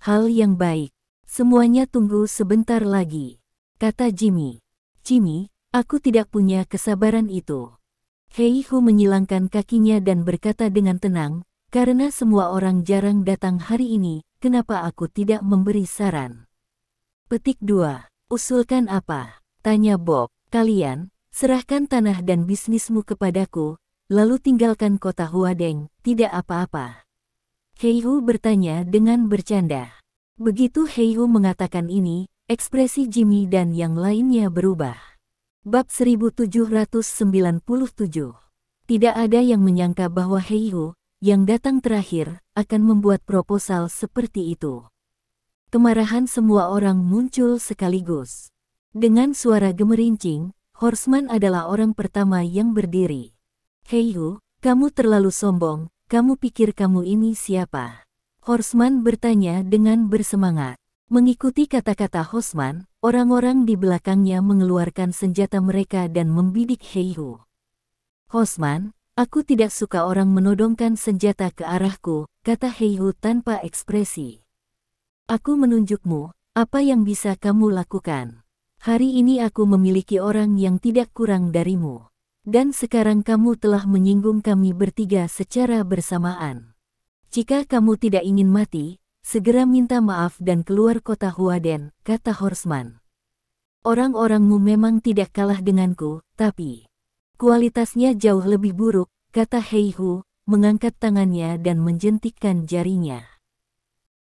Hal yang baik. Semuanya tunggu sebentar lagi, kata Jimmy. Jimmy, aku tidak punya kesabaran itu. Hei Hu menyilangkan kakinya dan berkata dengan tenang, karena semua orang jarang datang hari ini, kenapa aku tidak memberi saran? Petik 2. Usulkan apa? tanya Bob. Kalian, serahkan tanah dan bisnismu kepadaku, lalu tinggalkan kota Huadeng, tidak apa-apa. Heihu bertanya dengan bercanda. Begitu Heihu mengatakan ini, ekspresi Jimmy dan yang lainnya berubah. Bab 1797. Tidak ada yang menyangka bahwa Heihu, yang datang terakhir, akan membuat proposal seperti itu. Kemarahan semua orang muncul sekaligus. Dengan suara gemerincing, Horseman adalah orang pertama yang berdiri. Heihu, kamu terlalu sombong, kamu pikir kamu ini siapa? Horseman bertanya dengan bersemangat. Mengikuti kata-kata Horseman, orang-orang di belakangnya mengeluarkan senjata mereka dan membidik Heihu. Horseman, aku tidak suka orang menodongkan senjata ke arahku, kata Heihu tanpa ekspresi. Aku menunjukmu, apa yang bisa kamu lakukan. Hari ini aku memiliki orang yang tidak kurang darimu. Dan sekarang kamu telah menyinggung kami bertiga secara bersamaan. Jika kamu tidak ingin mati, segera minta maaf dan keluar kota Huaden, kata Horseman. Orang-orangmu memang tidak kalah denganku, tapi kualitasnya jauh lebih buruk, kata Heihu, mengangkat tangannya dan menjentikkan jarinya.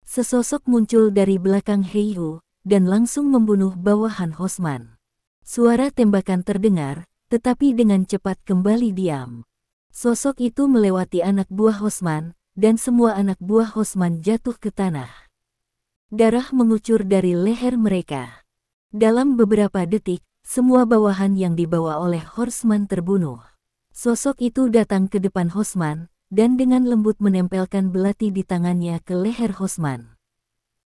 Sesosok muncul dari belakang Heihu, dan langsung membunuh bawahan Horseman. Suara tembakan terdengar, tetapi dengan cepat kembali diam. Sosok itu melewati anak buah Horseman, dan semua anak buah Horseman jatuh ke tanah. Darah mengucur dari leher mereka. Dalam beberapa detik, semua bawahan yang dibawa oleh Horseman terbunuh. Sosok itu datang ke depan Horseman, dan dengan lembut menempelkan belati di tangannya ke leher Horseman.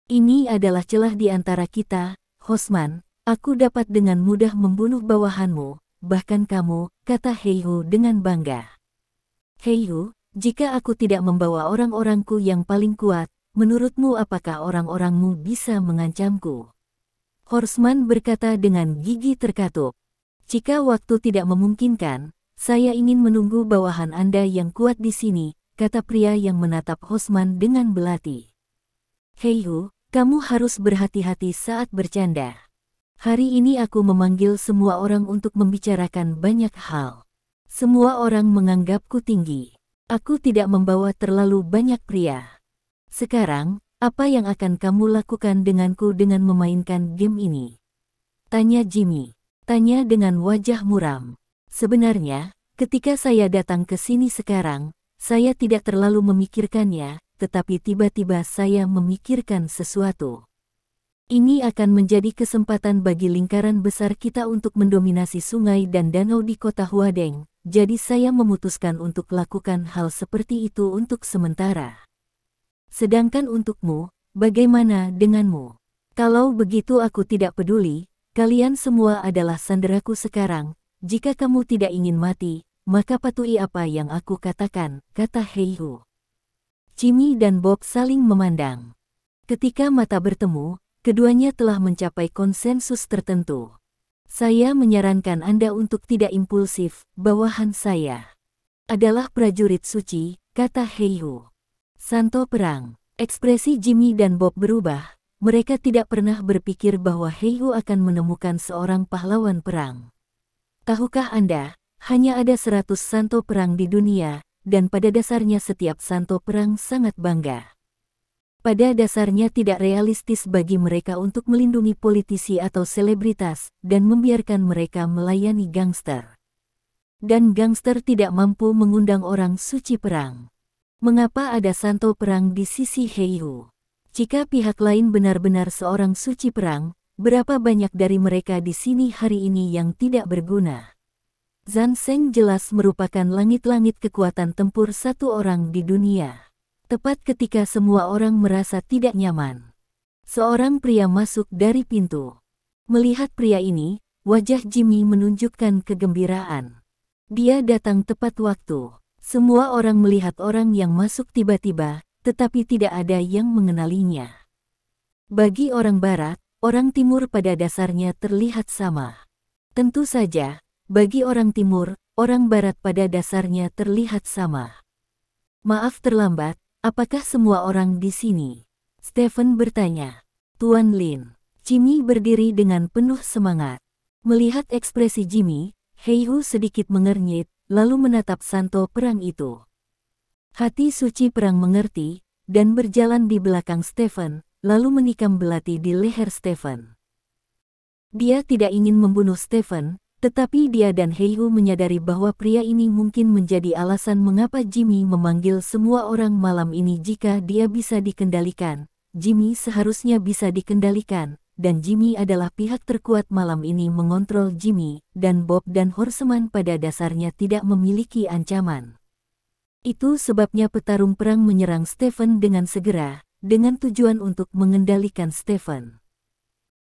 Ini adalah celah di antara kita, Horseman, aku dapat dengan mudah membunuh bawahanmu, bahkan kamu, kata Heihu dengan bangga. Heihu, jika aku tidak membawa orang-orangku yang paling kuat, menurutmu apakah orang-orangmu bisa mengancamku? Horseman berkata dengan gigi terkatup. Jika waktu tidak memungkinkan, saya ingin menunggu bawahan Anda yang kuat di sini, kata pria yang menatap Horseman dengan belati. Heihu, kamu harus berhati-hati saat bercanda. Hari ini aku memanggil semua orang untuk membicarakan banyak hal. Semua orang menganggapku tinggi. Aku tidak membawa terlalu banyak pria. Sekarang, apa yang akan kamu lakukan denganku dengan memainkan game ini? Tanya Jimmy. Tanya dengan wajah muram. Sebenarnya, ketika saya datang ke sini sekarang, saya tidak terlalu memikirkannya, tetapi tiba-tiba saya memikirkan sesuatu. Ini akan menjadi kesempatan bagi lingkaran besar kita untuk mendominasi sungai dan danau di kota Huadeng, jadi saya memutuskan untuk lakukan hal seperti itu untuk sementara. Sedangkan untukmu, bagaimana denganmu? Kalau begitu aku tidak peduli, kalian semua adalah sanderaku sekarang. Jika kamu tidak ingin mati, maka patuhi apa yang aku katakan, kata Heihu. Jimmy dan Bob saling memandang. Ketika mata bertemu, keduanya telah mencapai konsensus tertentu. Saya menyarankan Anda untuk tidak impulsif, bawahan saya adalah prajurit suci, kata Heihu. Santo perang. Ekspresi Jimmy dan Bob berubah, mereka tidak pernah berpikir bahwa Heihu akan menemukan seorang pahlawan perang. Tahukah Anda, hanya ada 100 santo perang di dunia, dan pada dasarnya setiap santo perang sangat bangga. Pada dasarnya tidak realistis bagi mereka untuk melindungi politisi atau selebritas, dan membiarkan mereka melayani gangster. Dan gangster tidak mampu mengundang orang suci perang. Mengapa ada santo perang di sisi Heihu? Jika pihak lain benar-benar seorang suci perang, berapa banyak dari mereka di sini hari ini yang tidak berguna? Zan Seng jelas merupakan langit-langit kekuatan tempur satu orang di dunia. Tepat ketika semua orang merasa tidak nyaman, seorang pria masuk dari pintu. Melihat pria ini, wajah Jimmy menunjukkan kegembiraan. Dia datang tepat waktu. Semua orang melihat orang yang masuk tiba-tiba, tetapi tidak ada yang mengenalinya. Bagi orang Barat, orang Timur pada dasarnya terlihat sama. Tentu saja, bagi orang Timur, orang Barat pada dasarnya terlihat sama. Maaf terlambat, apakah semua orang di sini? Stephen bertanya. Tuan Lin. Jimmy berdiri dengan penuh semangat. Melihat ekspresi Jimmy, Heihu sedikit mengernyit, lalu menatap santo perang itu. Hati suci perang mengerti, dan berjalan di belakang Stephen, lalu menikam belati di leher Stephen. Dia tidak ingin membunuh Stephen, tetapi dia dan Heihu menyadari bahwa pria ini mungkin menjadi alasan mengapa Jimmy memanggil semua orang malam ini. Jika dia bisa dikendalikan, Jimmy seharusnya bisa dikendalikan, dan Jimmy adalah pihak terkuat malam ini. Mengontrol Jimmy, dan Bob dan Horseman pada dasarnya tidak memiliki ancaman. Itu sebabnya petarung perang menyerang Stephen dengan segera, dengan tujuan untuk mengendalikan Stephen.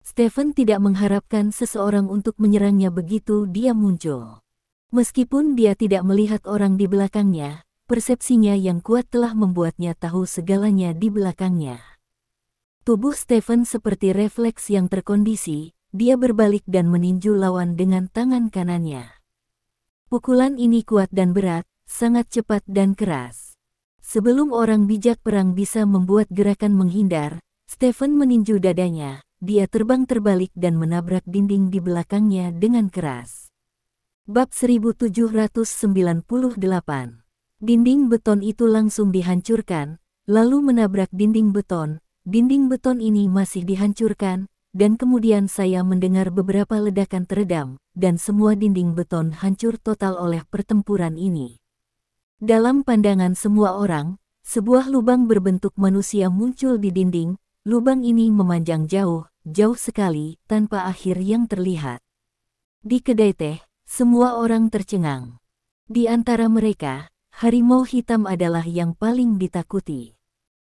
Stephen tidak mengharapkan seseorang untuk menyerangnya begitu dia muncul. Meskipun dia tidak melihat orang di belakangnya, persepsinya yang kuat telah membuatnya tahu segalanya di belakangnya. Tubuh Stephen seperti refleks yang terkondisi, dia berbalik dan meninju lawan dengan tangan kanannya. Pukulan ini kuat dan berat, sangat cepat dan keras. Sebelum orang bijak perang bisa membuat gerakan menghindar, Stephen meninju dadanya. Dia terbang terbalik dan menabrak dinding di belakangnya dengan keras. Bab 1798. Dinding beton itu langsung dihancurkan, lalu menabrak dinding beton. Dinding beton ini masih dihancurkan, dan kemudian saya mendengar beberapa ledakan teredam, dan semua dinding beton hancur total oleh pertempuran ini. Dalam pandangan semua orang, sebuah lubang berbentuk manusia muncul di dinding. Lubang ini memanjang jauh, jauh sekali, tanpa akhir yang terlihat. Di kedai teh, semua orang tercengang. Di antara mereka, harimau hitam adalah yang paling ditakuti.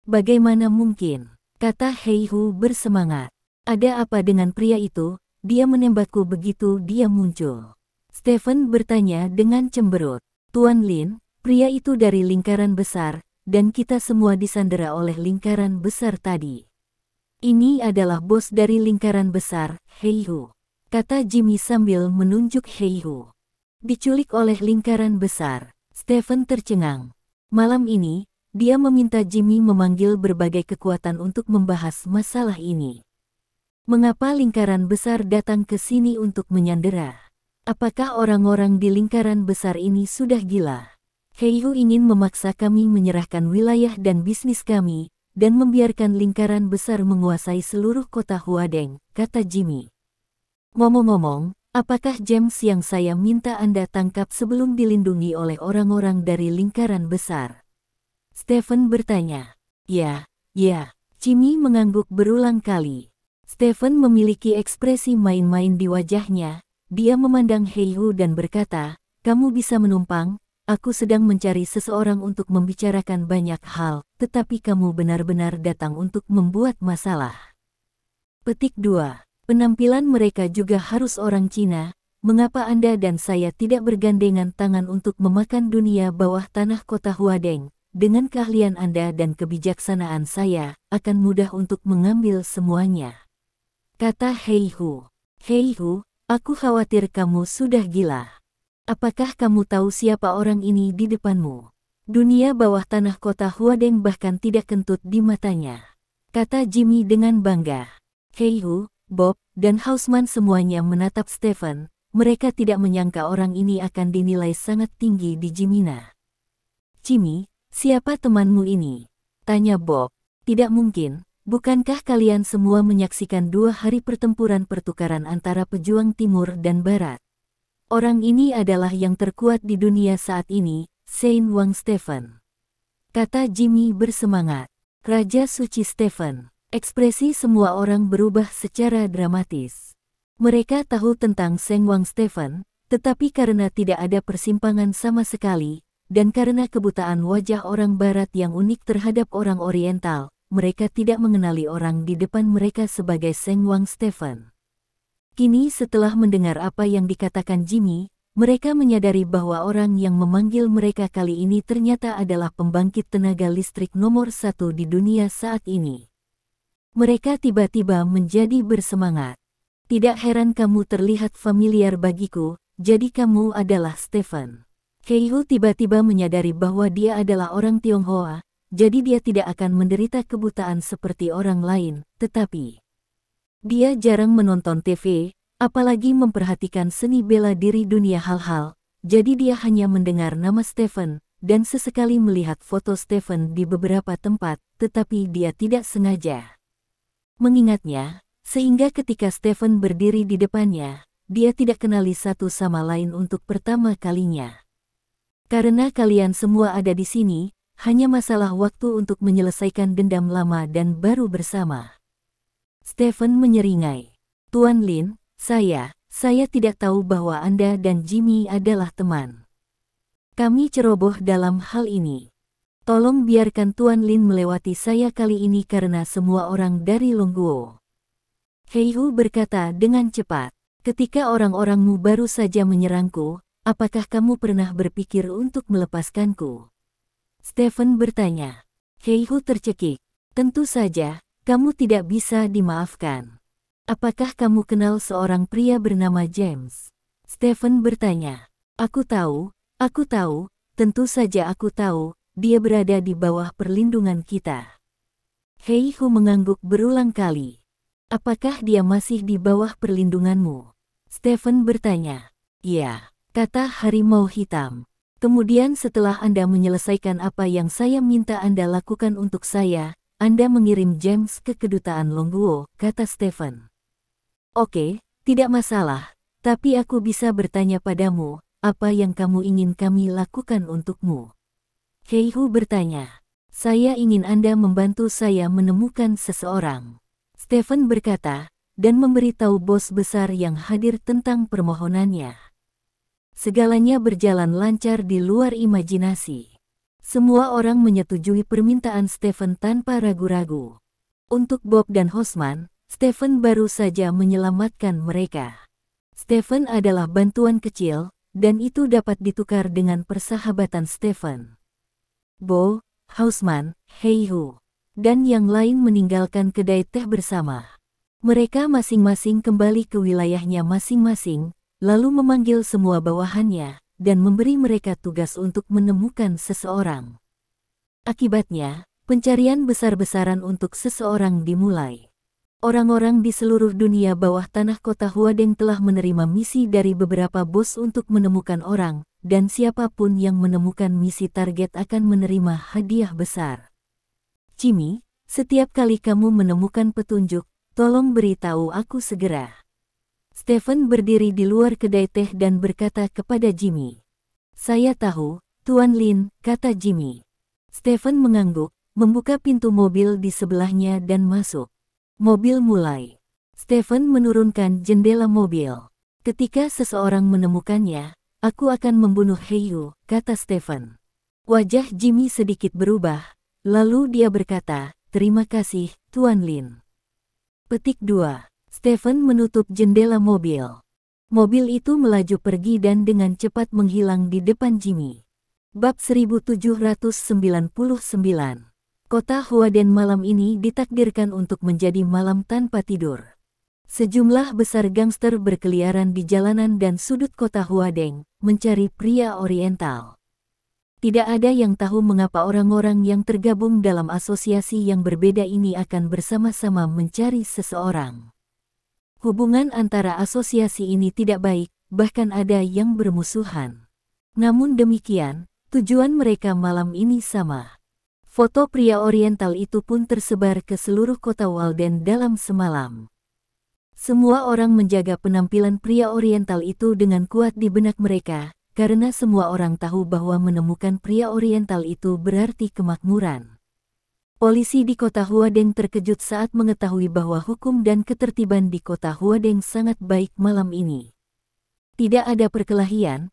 Bagaimana mungkin? Kata Heihu bersemangat. Ada apa dengan pria itu? Dia menembakku begitu dia muncul. Stephen bertanya dengan cemberut. Tuan Lin, pria itu dari lingkaran besar, dan kita semua disandera oleh lingkaran besar tadi. Ini adalah bos dari lingkaran besar, Heihu. Kata Jimmy sambil menunjuk Heihu. Diculik oleh lingkaran besar. Stephen tercengang. Malam ini, dia meminta Jimmy memanggil berbagai kekuatan untuk membahas masalah ini. Mengapa lingkaran besar datang ke sini untuk menyandera? Apakah orang-orang di lingkaran besar ini sudah gila? Heihu ingin memaksa kami menyerahkan wilayah dan bisnis kami, dan membiarkan lingkaran besar menguasai seluruh kota Huadeng, kata Jimmy. Ngomong-ngomong, apakah James yang saya minta Anda tangkap sebelum dilindungi oleh orang-orang dari lingkaran besar? Stephen bertanya. Ya, Jimmy mengangguk berulang kali. Stephen memiliki ekspresi main-main di wajahnya. Dia memandang Heihu dan berkata, kamu bisa menumpang. Aku sedang mencari seseorang untuk membicarakan banyak hal, tetapi kamu benar-benar datang untuk membuat masalah. Petik 2. Penampilan mereka juga harus orang Cina. Mengapa Anda dan saya tidak bergandengan tangan untuk memakan dunia bawah tanah kota Huadeng? Dengan keahlian Anda dan kebijaksanaan saya, akan mudah untuk mengambil semuanya. Kata Heihu. Heihu, aku khawatir kamu sudah gila. Apakah kamu tahu siapa orang ini di depanmu? Dunia bawah tanah kota Huadeng bahkan tidak kentut di matanya. Kata Jimmy dengan bangga. Heihu, Bob, dan Hausman semuanya menatap Stephen. Mereka tidak menyangka orang ini akan dinilai sangat tinggi di Jimina. Jimmy, siapa temanmu ini? Tanya Bob. Tidak mungkin, bukankah kalian semua menyaksikan 2 hari pertempuran pertukaran antara pejuang timur dan barat? Orang ini adalah yang terkuat di dunia saat ini, Saint Wang Stephen. Kata Jimmy bersemangat. Raja Suci Stephen. Ekspresi semua orang berubah secara dramatis. Mereka tahu tentang Saint Wang Stephen, tetapi karena tidak ada persimpangan sama sekali, dan karena kebutaan wajah orang barat yang unik terhadap orang oriental, mereka tidak mengenali orang di depan mereka sebagai Saint Wang Stephen. Kini setelah mendengar apa yang dikatakan Jimmy, mereka menyadari bahwa orang yang memanggil mereka kali ini ternyata adalah pembangkit tenaga listrik nomor 1 di dunia saat ini. Mereka tiba-tiba menjadi bersemangat. Tidak heran kamu terlihat familiar bagiku, jadi kamu adalah Stephen. Heihu tiba-tiba menyadari bahwa dia adalah orang Tionghoa, jadi dia tidak akan menderita kebutaan seperti orang lain, tetapi dia jarang menonton TV, apalagi memperhatikan seni bela diri dunia hal-hal, jadi dia hanya mendengar nama Stephen, dan sesekali melihat foto Stephen di beberapa tempat, tetapi dia tidak sengaja mengingatnya, sehingga ketika Stephen berdiri di depannya, dia tidak kenali satu sama lain untuk pertama kalinya. Karena kalian semua ada di sini, hanya masalah waktu untuk menyelesaikan dendam lama dan baru bersama. Stephen menyeringai. Tuan Lin, saya tidak tahu bahwa Anda dan Jimmy adalah teman. Kami ceroboh dalam hal ini. Tolong biarkan Tuan Lin melewati saya kali ini karena semua orang dari Longguo. Heihu berkata dengan cepat. Ketika orang-orangmu baru saja menyerangku, apakah kamu pernah berpikir untuk melepaskanku? Stephen bertanya. Heihu tercekik. Tentu saja, kamu tidak bisa dimaafkan. Apakah kamu kenal seorang pria bernama James? Stephen bertanya. Aku tahu, tentu saja aku tahu, dia berada di bawah perlindungan kita. Heihu mengangguk berulang kali. Apakah dia masih di bawah perlindunganmu? Stephen bertanya. Iya, kata harimau hitam. Kemudian setelah Anda menyelesaikan apa yang saya minta Anda lakukan untuk saya, Anda mengirim James ke kedutaan Longguo, kata Stephen. Oke, tidak masalah, tapi aku bisa bertanya padamu, apa yang kamu ingin kami lakukan untukmu? Heihu bertanya. Saya ingin Anda membantu saya menemukan seseorang. Stephen berkata, dan memberitahu bos besar yang hadir tentang permohonannya. Segalanya berjalan lancar di luar imajinasi. Semua orang menyetujui permintaan Stephen tanpa ragu-ragu. Untuk Bob dan Hosman, Stephen baru saja menyelamatkan mereka. Stephen adalah bantuan kecil, dan itu dapat ditukar dengan persahabatan Stephen. Bo, Hosman, Heihu, dan yang lain meninggalkan kedai teh bersama. Mereka masing-masing kembali ke wilayahnya masing-masing, lalu memanggil semua bawahannya, dan memberi mereka tugas untuk menemukan seseorang. Akibatnya, pencarian besar-besaran untuk seseorang dimulai. Orang-orang di seluruh dunia bawah tanah kota Huadeng telah menerima misi dari beberapa bos untuk menemukan orang, dan siapapun yang menemukan misi target akan menerima hadiah besar. Jimmy, setiap kali kamu menemukan petunjuk, tolong beritahu aku segera. Stephen berdiri di luar kedai teh dan berkata kepada Jimmy. Saya tahu, Tuan Lin, kata Jimmy. Stephen mengangguk, membuka pintu mobil di sebelahnya dan masuk. Mobil mulai. Stephen menurunkan jendela mobil. Ketika seseorang menemukannya, aku akan membunuh Heihu, kata Stephen. Wajah Jimmy sedikit berubah, lalu dia berkata, terima kasih, Tuan Lin. Petik 2. Stephen menutup jendela mobil. Mobil itu melaju pergi dan dengan cepat menghilang di depan Jimmy. Bab 1799. Kota Huaden malam ini ditakdirkan untuk menjadi malam tanpa tidur. Sejumlah besar gangster berkeliaran di jalanan dan sudut kota Huadeng, mencari pria Oriental. Tidak ada yang tahu mengapa orang-orang yang tergabung dalam asosiasi yang berbeda ini akan bersama-sama mencari seseorang. Hubungan antara asosiasi ini tidak baik, bahkan ada yang bermusuhan. Namun demikian, tujuan mereka malam ini sama. Foto pria Oriental itu pun tersebar ke seluruh kota Walden dalam semalam. Semua orang menjaga penampilan pria Oriental itu dengan kuat di benak mereka, karena semua orang tahu bahwa menemukan pria Oriental itu berarti kemakmuran. Polisi di kota Huadeng terkejut saat mengetahui bahwa hukum dan ketertiban di kota Huadeng sangat baik malam ini. Tidak ada perkelahian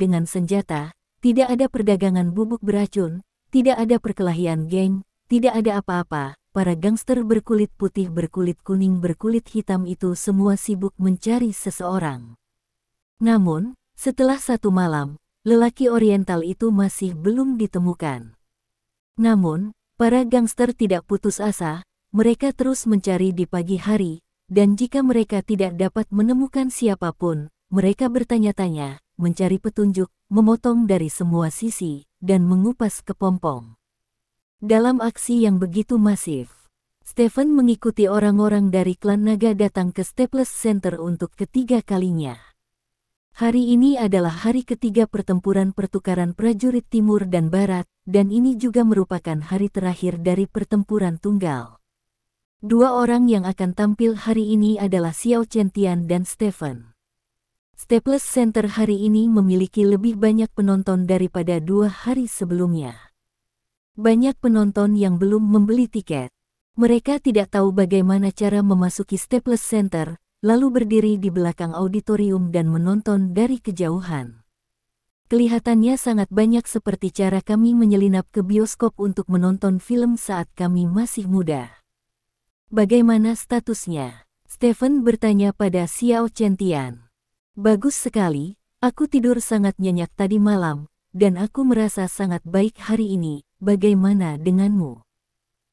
dengan senjata, tidak ada perdagangan bubuk beracun, tidak ada perkelahian geng, tidak ada apa-apa. Para gangster berkulit putih, berkulit kuning, berkulit hitam itu semua sibuk mencari seseorang. Namun, setelah satu malam, lelaki Oriental itu masih belum ditemukan. Namun, para gangster tidak putus asa, mereka terus mencari di pagi hari, dan jika mereka tidak dapat menemukan siapapun, mereka bertanya-tanya, mencari petunjuk, memotong dari semua sisi, dan mengupas kepompong. Dalam aksi yang begitu masif, Stephen mengikuti orang-orang dari klan naga datang ke Staples Center untuk ketiga kalinya. Hari ini adalah hari ketiga pertempuran pertukaran prajurit timur dan barat, dan ini juga merupakan hari terakhir dari pertempuran tunggal. Dua orang yang akan tampil hari ini adalah Xiao Chen-Tian dan Stephen. Staples Center hari ini memiliki lebih banyak penonton daripada 2 hari sebelumnya. Banyak penonton yang belum membeli tiket. Mereka tidak tahu bagaimana cara memasuki Staples Center, lalu berdiri di belakang auditorium dan menonton dari kejauhan. Kelihatannya sangat banyak seperti cara kami menyelinap ke bioskop untuk menonton film saat kami masih muda. Bagaimana statusnya? Stephen bertanya pada Xiao Chen-Tian. Bagus sekali, aku tidur sangat nyenyak tadi malam, dan aku merasa sangat baik hari ini. Bagaimana denganmu?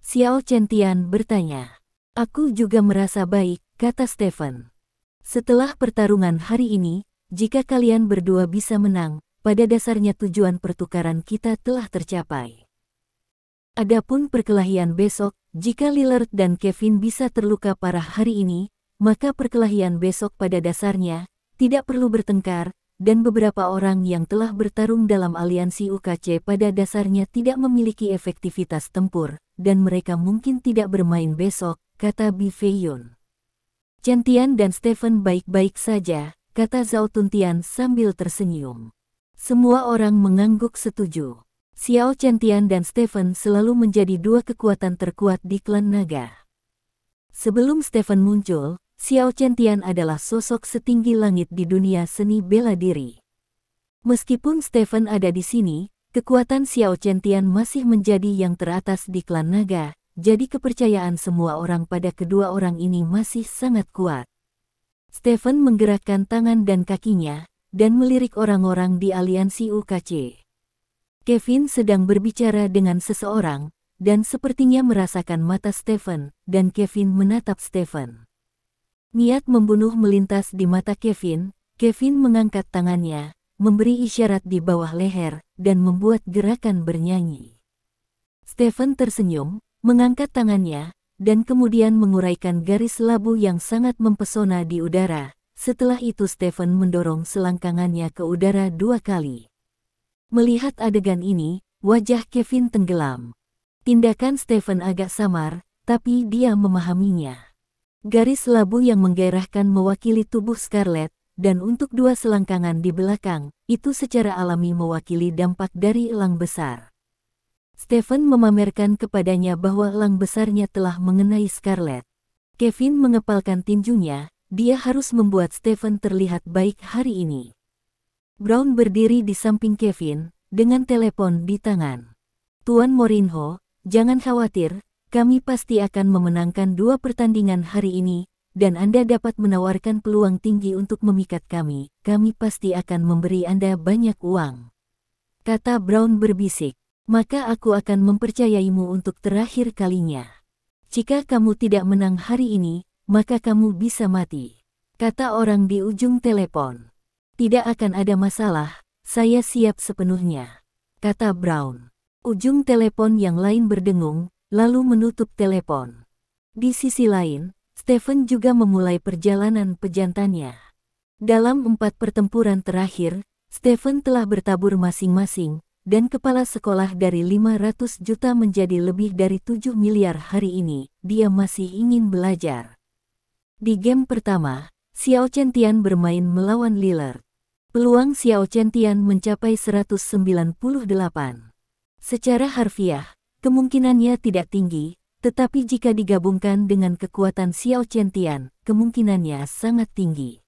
Xiao Chen-Tian bertanya. Aku juga merasa baik, kata Stephen. Setelah pertarungan hari ini, jika kalian berdua bisa menang, pada dasarnya tujuan pertukaran kita telah tercapai. Adapun perkelahian besok, jika Lillard dan Kevin bisa terluka parah hari ini, maka perkelahian besok pada dasarnya tidak perlu bertengkar, dan beberapa orang yang telah bertarung dalam aliansi UKC pada dasarnya tidak memiliki efektivitas tempur, dan mereka mungkin tidak bermain besok, kata Bi Feiyun. Chen-Tian dan Stephen baik-baik saja, kata Zhao Tuntian sambil tersenyum. Semua orang mengangguk setuju. Xiao Chen-Tian dan Stephen selalu menjadi dua kekuatan terkuat di klan naga. Sebelum Stephen muncul, Xiao Chen-Tian adalah sosok setinggi langit di dunia seni bela diri. Meskipun Stephen ada di sini, kekuatan Xiao Chen-Tian masih menjadi yang teratas di klan naga. Jadi kepercayaan semua orang pada kedua orang ini masih sangat kuat. Stephen menggerakkan tangan dan kakinya, dan melirik orang-orang di aliansi UKC. Kevin sedang berbicara dengan seseorang, dan sepertinya merasakan mata Stephen, dan Kevin menatap Stephen. Niat membunuh melintas di mata Kevin. Kevin mengangkat tangannya, memberi isyarat di bawah leher, dan membuat gerakan bernyanyi. Stephen tersenyum, mengangkat tangannya, dan kemudian menguraikan garis labu yang sangat mempesona di udara. Setelah itu Stephen mendorong selangkangannya ke udara 2 kali. Melihat adegan ini, wajah Kevin tenggelam. Tindakan Stephen agak samar, tapi dia memahaminya. Garis labu yang menggairahkan mewakili tubuh Scarlet, dan untuk 2 selangkangan di belakang, itu secara alami mewakili dampak dari elang besar. Stephen memamerkan kepadanya bahwa elang besarnya telah mengenai Scarlet. Kevin mengepalkan tinjunya, dia harus membuat Stephen terlihat baik hari ini. Brown berdiri di samping Kevin, dengan telepon di tangan. Tuan Morinho, jangan khawatir, kami pasti akan memenangkan 2 pertandingan hari ini, dan Anda dapat menawarkan peluang tinggi untuk memikat kami pasti akan memberi Anda banyak uang. Kata Brown berbisik. Maka aku akan mempercayaimu untuk terakhir kalinya. Jika kamu tidak menang hari ini, maka kamu bisa mati. Kata orang di ujung telepon. Tidak akan ada masalah, saya siap sepenuhnya. Kata Brown. Ujung telepon yang lain berdengung, lalu menutup telepon. Di sisi lain, Stephen juga memulai perjalanan pejantannya. Dalam 4 pertempuran terakhir, Stephen telah bertabur masing-masing, dan kepala sekolah dari 500 juta menjadi lebih dari 7 miliar hari ini, dia masih ingin belajar. Di game pertama, Xiao Chen-Tian bermain melawan Lillard. Peluang Xiao Chen-Tian mencapai 198. Secara harfiah, kemungkinannya tidak tinggi, tetapi jika digabungkan dengan kekuatan Xiao Chen-Tian, kemungkinannya sangat tinggi.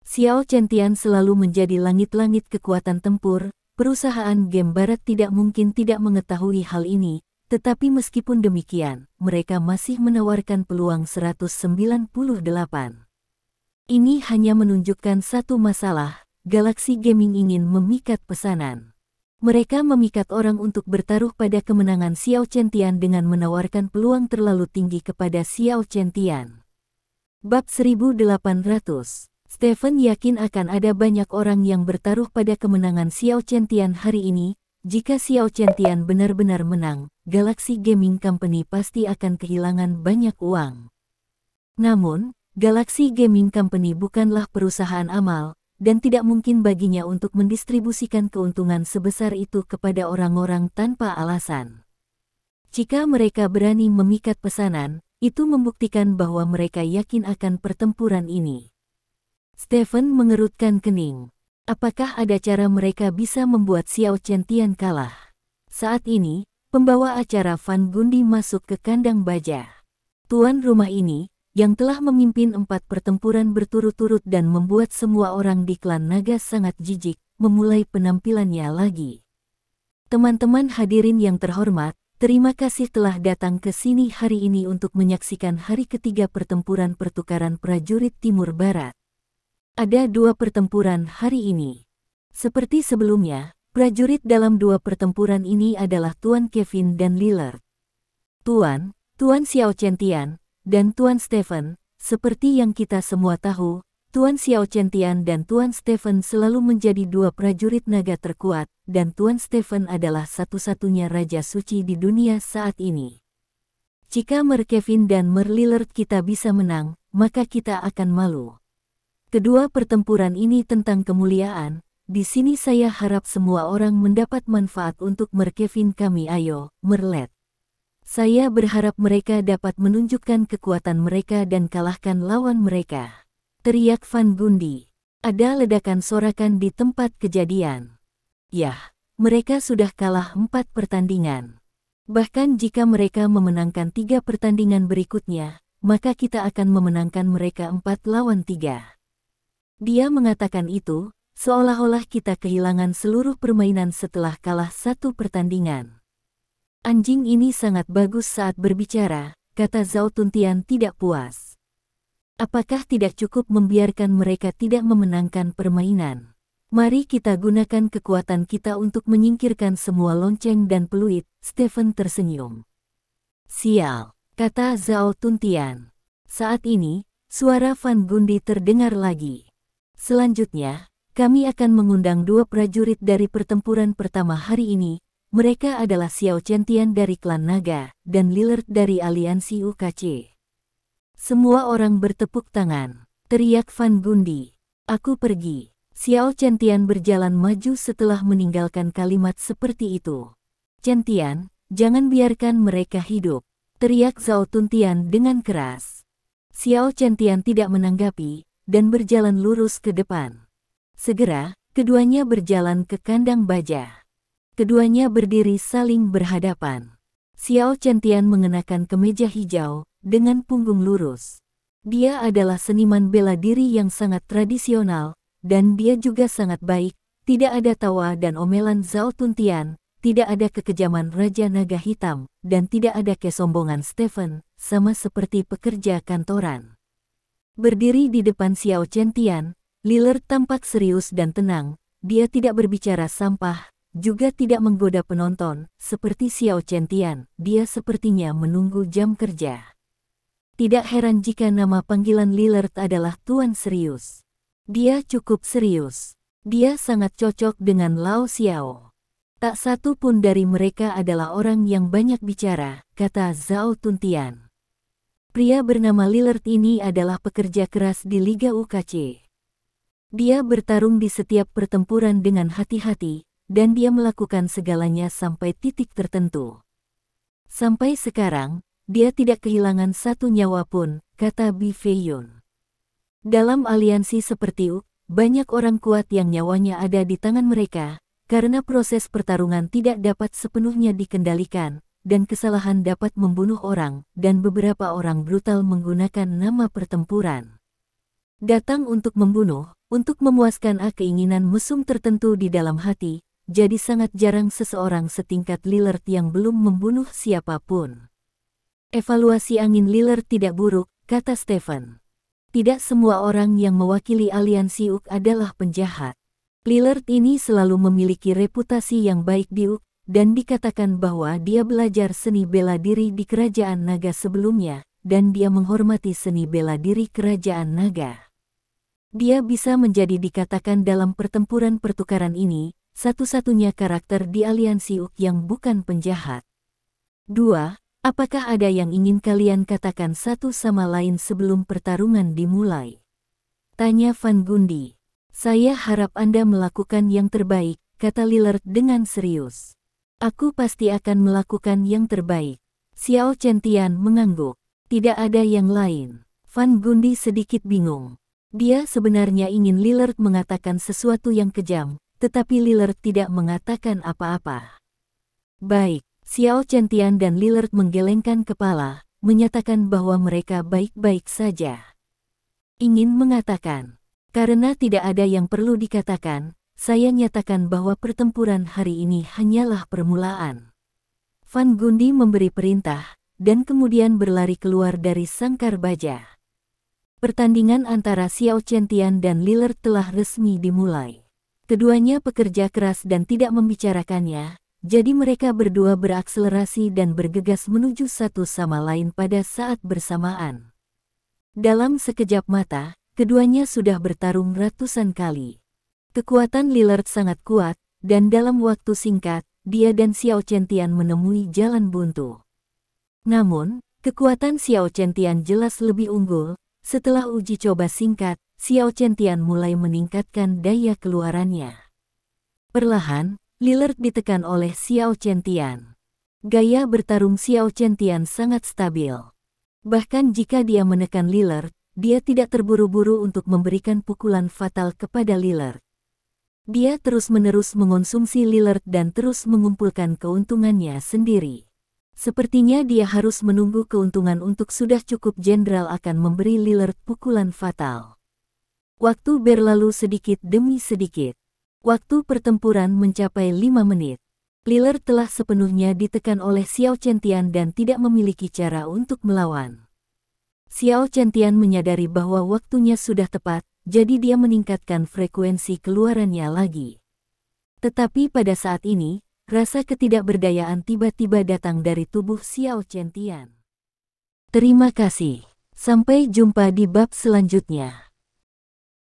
Xiao Chen-Tian selalu menjadi langit-langit kekuatan tempur. Perusahaan game barat tidak mungkin tidak mengetahui hal ini, tetapi meskipun demikian, mereka masih menawarkan peluang 198. Ini hanya menunjukkan satu masalah, Galaxy Gaming ingin memikat pesanan. Mereka memikat orang untuk bertaruh pada kemenangan Xiao Chen-Tian dengan menawarkan peluang terlalu tinggi kepada Xiao Chen-Tian. Bab 1800. Stephen yakin akan ada banyak orang yang bertaruh pada kemenangan Xiao Chen-Tian hari ini, Jika Xiao Chen benar-benar menang, Galaxy Gaming Company pasti akan kehilangan banyak uang. Namun, Galaxy Gaming Company bukanlah perusahaan amal, dan tidak mungkin baginya untuk mendistribusikan keuntungan sebesar itu kepada orang-orang tanpa alasan. Jika mereka berani memikat pesanan, itu membuktikan bahwa mereka yakin akan pertempuran ini. Stephen mengerutkan kening. Apakah ada cara mereka bisa membuat Xiao Chen kalah? Saat ini, pembawa acara Van Gundy masuk ke kandang baja. Tuan rumah ini, yang telah memimpin 4 pertempuran berturut-turut dan membuat semua orang di klan naga sangat jijik, memulai penampilannya lagi. Teman-teman hadirin yang terhormat, terima kasih telah datang ke sini hari ini untuk menyaksikan hari ketiga pertempuran pertukaran prajurit Timur Barat. Ada 2 pertempuran hari ini. Seperti sebelumnya, prajurit dalam 2 pertempuran ini adalah Tuan Kevin dan Lillard. Tuan Xiao Chen dan Tuan Stephen, seperti yang kita semua tahu, Tuan Xiao Chen dan Tuan Stephen selalu menjadi 2 prajurit naga terkuat, dan Tuan Stephen adalah satu-satunya Raja Suci di dunia saat ini. Jika Mer Kevin dan Mer Lillard kita bisa menang, maka kita akan malu. Kedua pertempuran ini tentang kemuliaan, di sini saya harap semua orang mendapat manfaat untuk Mer Kevin kami. Ayo, Merlet. Saya berharap mereka dapat menunjukkan kekuatan mereka dan kalahkan lawan mereka. Teriak Van Gundy. Ada ledakan sorakan di tempat kejadian. Yah, mereka sudah kalah 4 pertandingan. Bahkan jika mereka memenangkan 3 pertandingan berikutnya, maka kita akan memenangkan mereka 4 lawan 3. Dia mengatakan itu, seolah-olah kita kehilangan seluruh permainan setelah kalah 1 pertandingan. Anjing ini sangat bagus saat berbicara, kata Zhao Tuntian tidak puas. Apakah tidak cukup membiarkan mereka tidak memenangkan permainan? Mari kita gunakan kekuatan kita untuk menyingkirkan semua lonceng dan peluit, Stephen tersenyum. Sial, kata Zhao Tuntian. Saat ini, suara Van Gundy terdengar lagi. Selanjutnya, kami akan mengundang 2 prajurit dari pertempuran pertama hari ini. Mereka adalah Xiao Chen dari klan naga, dan Lillard dari aliansi UKC. Semua orang bertepuk tangan. Teriak Van Gundy. Aku pergi. Xiao Chen berjalan maju setelah meninggalkan kalimat seperti itu. Chen, jangan biarkan mereka hidup. Teriak Zhao Tuntian dengan keras. Xiao Chen tidak menanggapi, dan berjalan lurus ke depan. Segera, keduanya berjalan ke kandang baja. Keduanya berdiri saling berhadapan. Xiao Chen mengenakan kemeja hijau, dengan punggung lurus. Dia adalah seniman bela diri yang sangat tradisional, dan dia juga sangat baik. Tidak ada tawa dan omelan Zhao Tuntian, tidak ada kekejaman Raja Naga Hitam, dan tidak ada kesombongan Stephen, sama seperti pekerja kantoran. Berdiri di depan Xiao Chen, Lillard tampak serius dan tenang. Dia tidak berbicara sampah, juga tidak menggoda penonton, seperti Xiao Chen. Dia sepertinya menunggu jam kerja. Tidak heran jika nama panggilan Lillard adalah Tuan Serius. Dia cukup serius. Dia sangat cocok dengan Lao Xiao. Tak satu pun dari mereka adalah orang yang banyak bicara, kata Zhao Tuntian. Pria bernama Lillard ini adalah pekerja keras di Liga UKC. Dia bertarung di setiap pertempuran dengan hati-hati, dan dia melakukan segalanya sampai titik tertentu. Sampai sekarang, dia tidak kehilangan 1 nyawa pun, kata Bi Feiyun. Dalam aliansi seperti U, banyak orang kuat yang nyawanya ada di tangan mereka, karena proses pertarungan tidak dapat sepenuhnya dikendalikan, dan kesalahan dapat membunuh orang, dan beberapa orang brutal menggunakan nama pertempuran. Datang untuk membunuh, untuk memuaskan keinginan mesum tertentu di dalam hati, jadi sangat jarang seseorang setingkat Lillard yang belum membunuh siapapun. Evaluasi angin Lillard tidak buruk, kata Stephen. Tidak semua orang yang mewakili aliansi UK adalah penjahat. Lillard ini selalu memiliki reputasi yang baik di UK, dan dikatakan bahwa dia belajar seni bela diri di Kerajaan Naga sebelumnya, dan dia menghormati seni bela diri Kerajaan Naga. Dia bisa menjadi dikatakan dalam pertempuran pertukaran ini, satu-satunya karakter di aliansi Uk yang bukan penjahat. 2. Apakah ada yang ingin kalian katakan satu sama lain sebelum pertarungan dimulai? Tanya Van Gundy. Saya harap Anda melakukan yang terbaik, kata Lillard dengan serius. Aku pasti akan melakukan yang terbaik. Xiao Chen-Tian mengangguk. Tidak ada yang lain. Van Gundy sedikit bingung. Dia sebenarnya ingin Lillard mengatakan sesuatu yang kejam, tetapi Lillard tidak mengatakan apa-apa. Baik, Xiao Chen-Tian dan Lillard menggelengkan kepala, menyatakan bahwa mereka baik-baik saja. Ingin mengatakan, karena tidak ada yang perlu dikatakan, saya nyatakan bahwa pertempuran hari ini hanyalah permulaan. Van Gundy memberi perintah, dan kemudian berlari keluar dari sangkar baja. Pertandingan antara Xiao Chen-Tian dan Lillard telah resmi dimulai. Keduanya pekerja keras dan tidak membicarakannya, jadi mereka berdua berakselerasi dan bergegas menuju satu sama lain pada saat bersamaan. Dalam sekejap mata, keduanya sudah bertarung ratusan kali. Kekuatan Lillard sangat kuat, dan dalam waktu singkat, dia dan Xiao Chen-Tian menemui jalan buntu. Namun, kekuatan Xiao Chen-Tian jelas lebih unggul. Setelah uji coba singkat, Xiao Chen-Tian mulai meningkatkan daya keluarannya. Perlahan, Lillard ditekan oleh Xiao Chen-Tian. Gaya bertarung Xiao Chen-Tian sangat stabil. Bahkan jika dia menekan Lillard, dia tidak terburu-buru untuk memberikan pukulan fatal kepada Lillard. Dia terus-menerus mengonsumsi Lillard dan terus mengumpulkan keuntungannya sendiri. Sepertinya dia harus menunggu keuntungan untuk sudah cukup jenderal akan memberi Lillard pukulan fatal. Waktu berlalu sedikit demi sedikit. Waktu pertempuran mencapai 5 menit. Lillard telah sepenuhnya ditekan oleh Xiao Chen-Tian dan tidak memiliki cara untuk melawan. Xiao Chen-Tian menyadari bahwa waktunya sudah tepat, jadi dia meningkatkan frekuensi keluarannya lagi. Tetapi pada saat ini, rasa ketidakberdayaan tiba-tiba datang dari tubuh Xiao Chen-Tian. Terima kasih. Sampai jumpa di bab selanjutnya.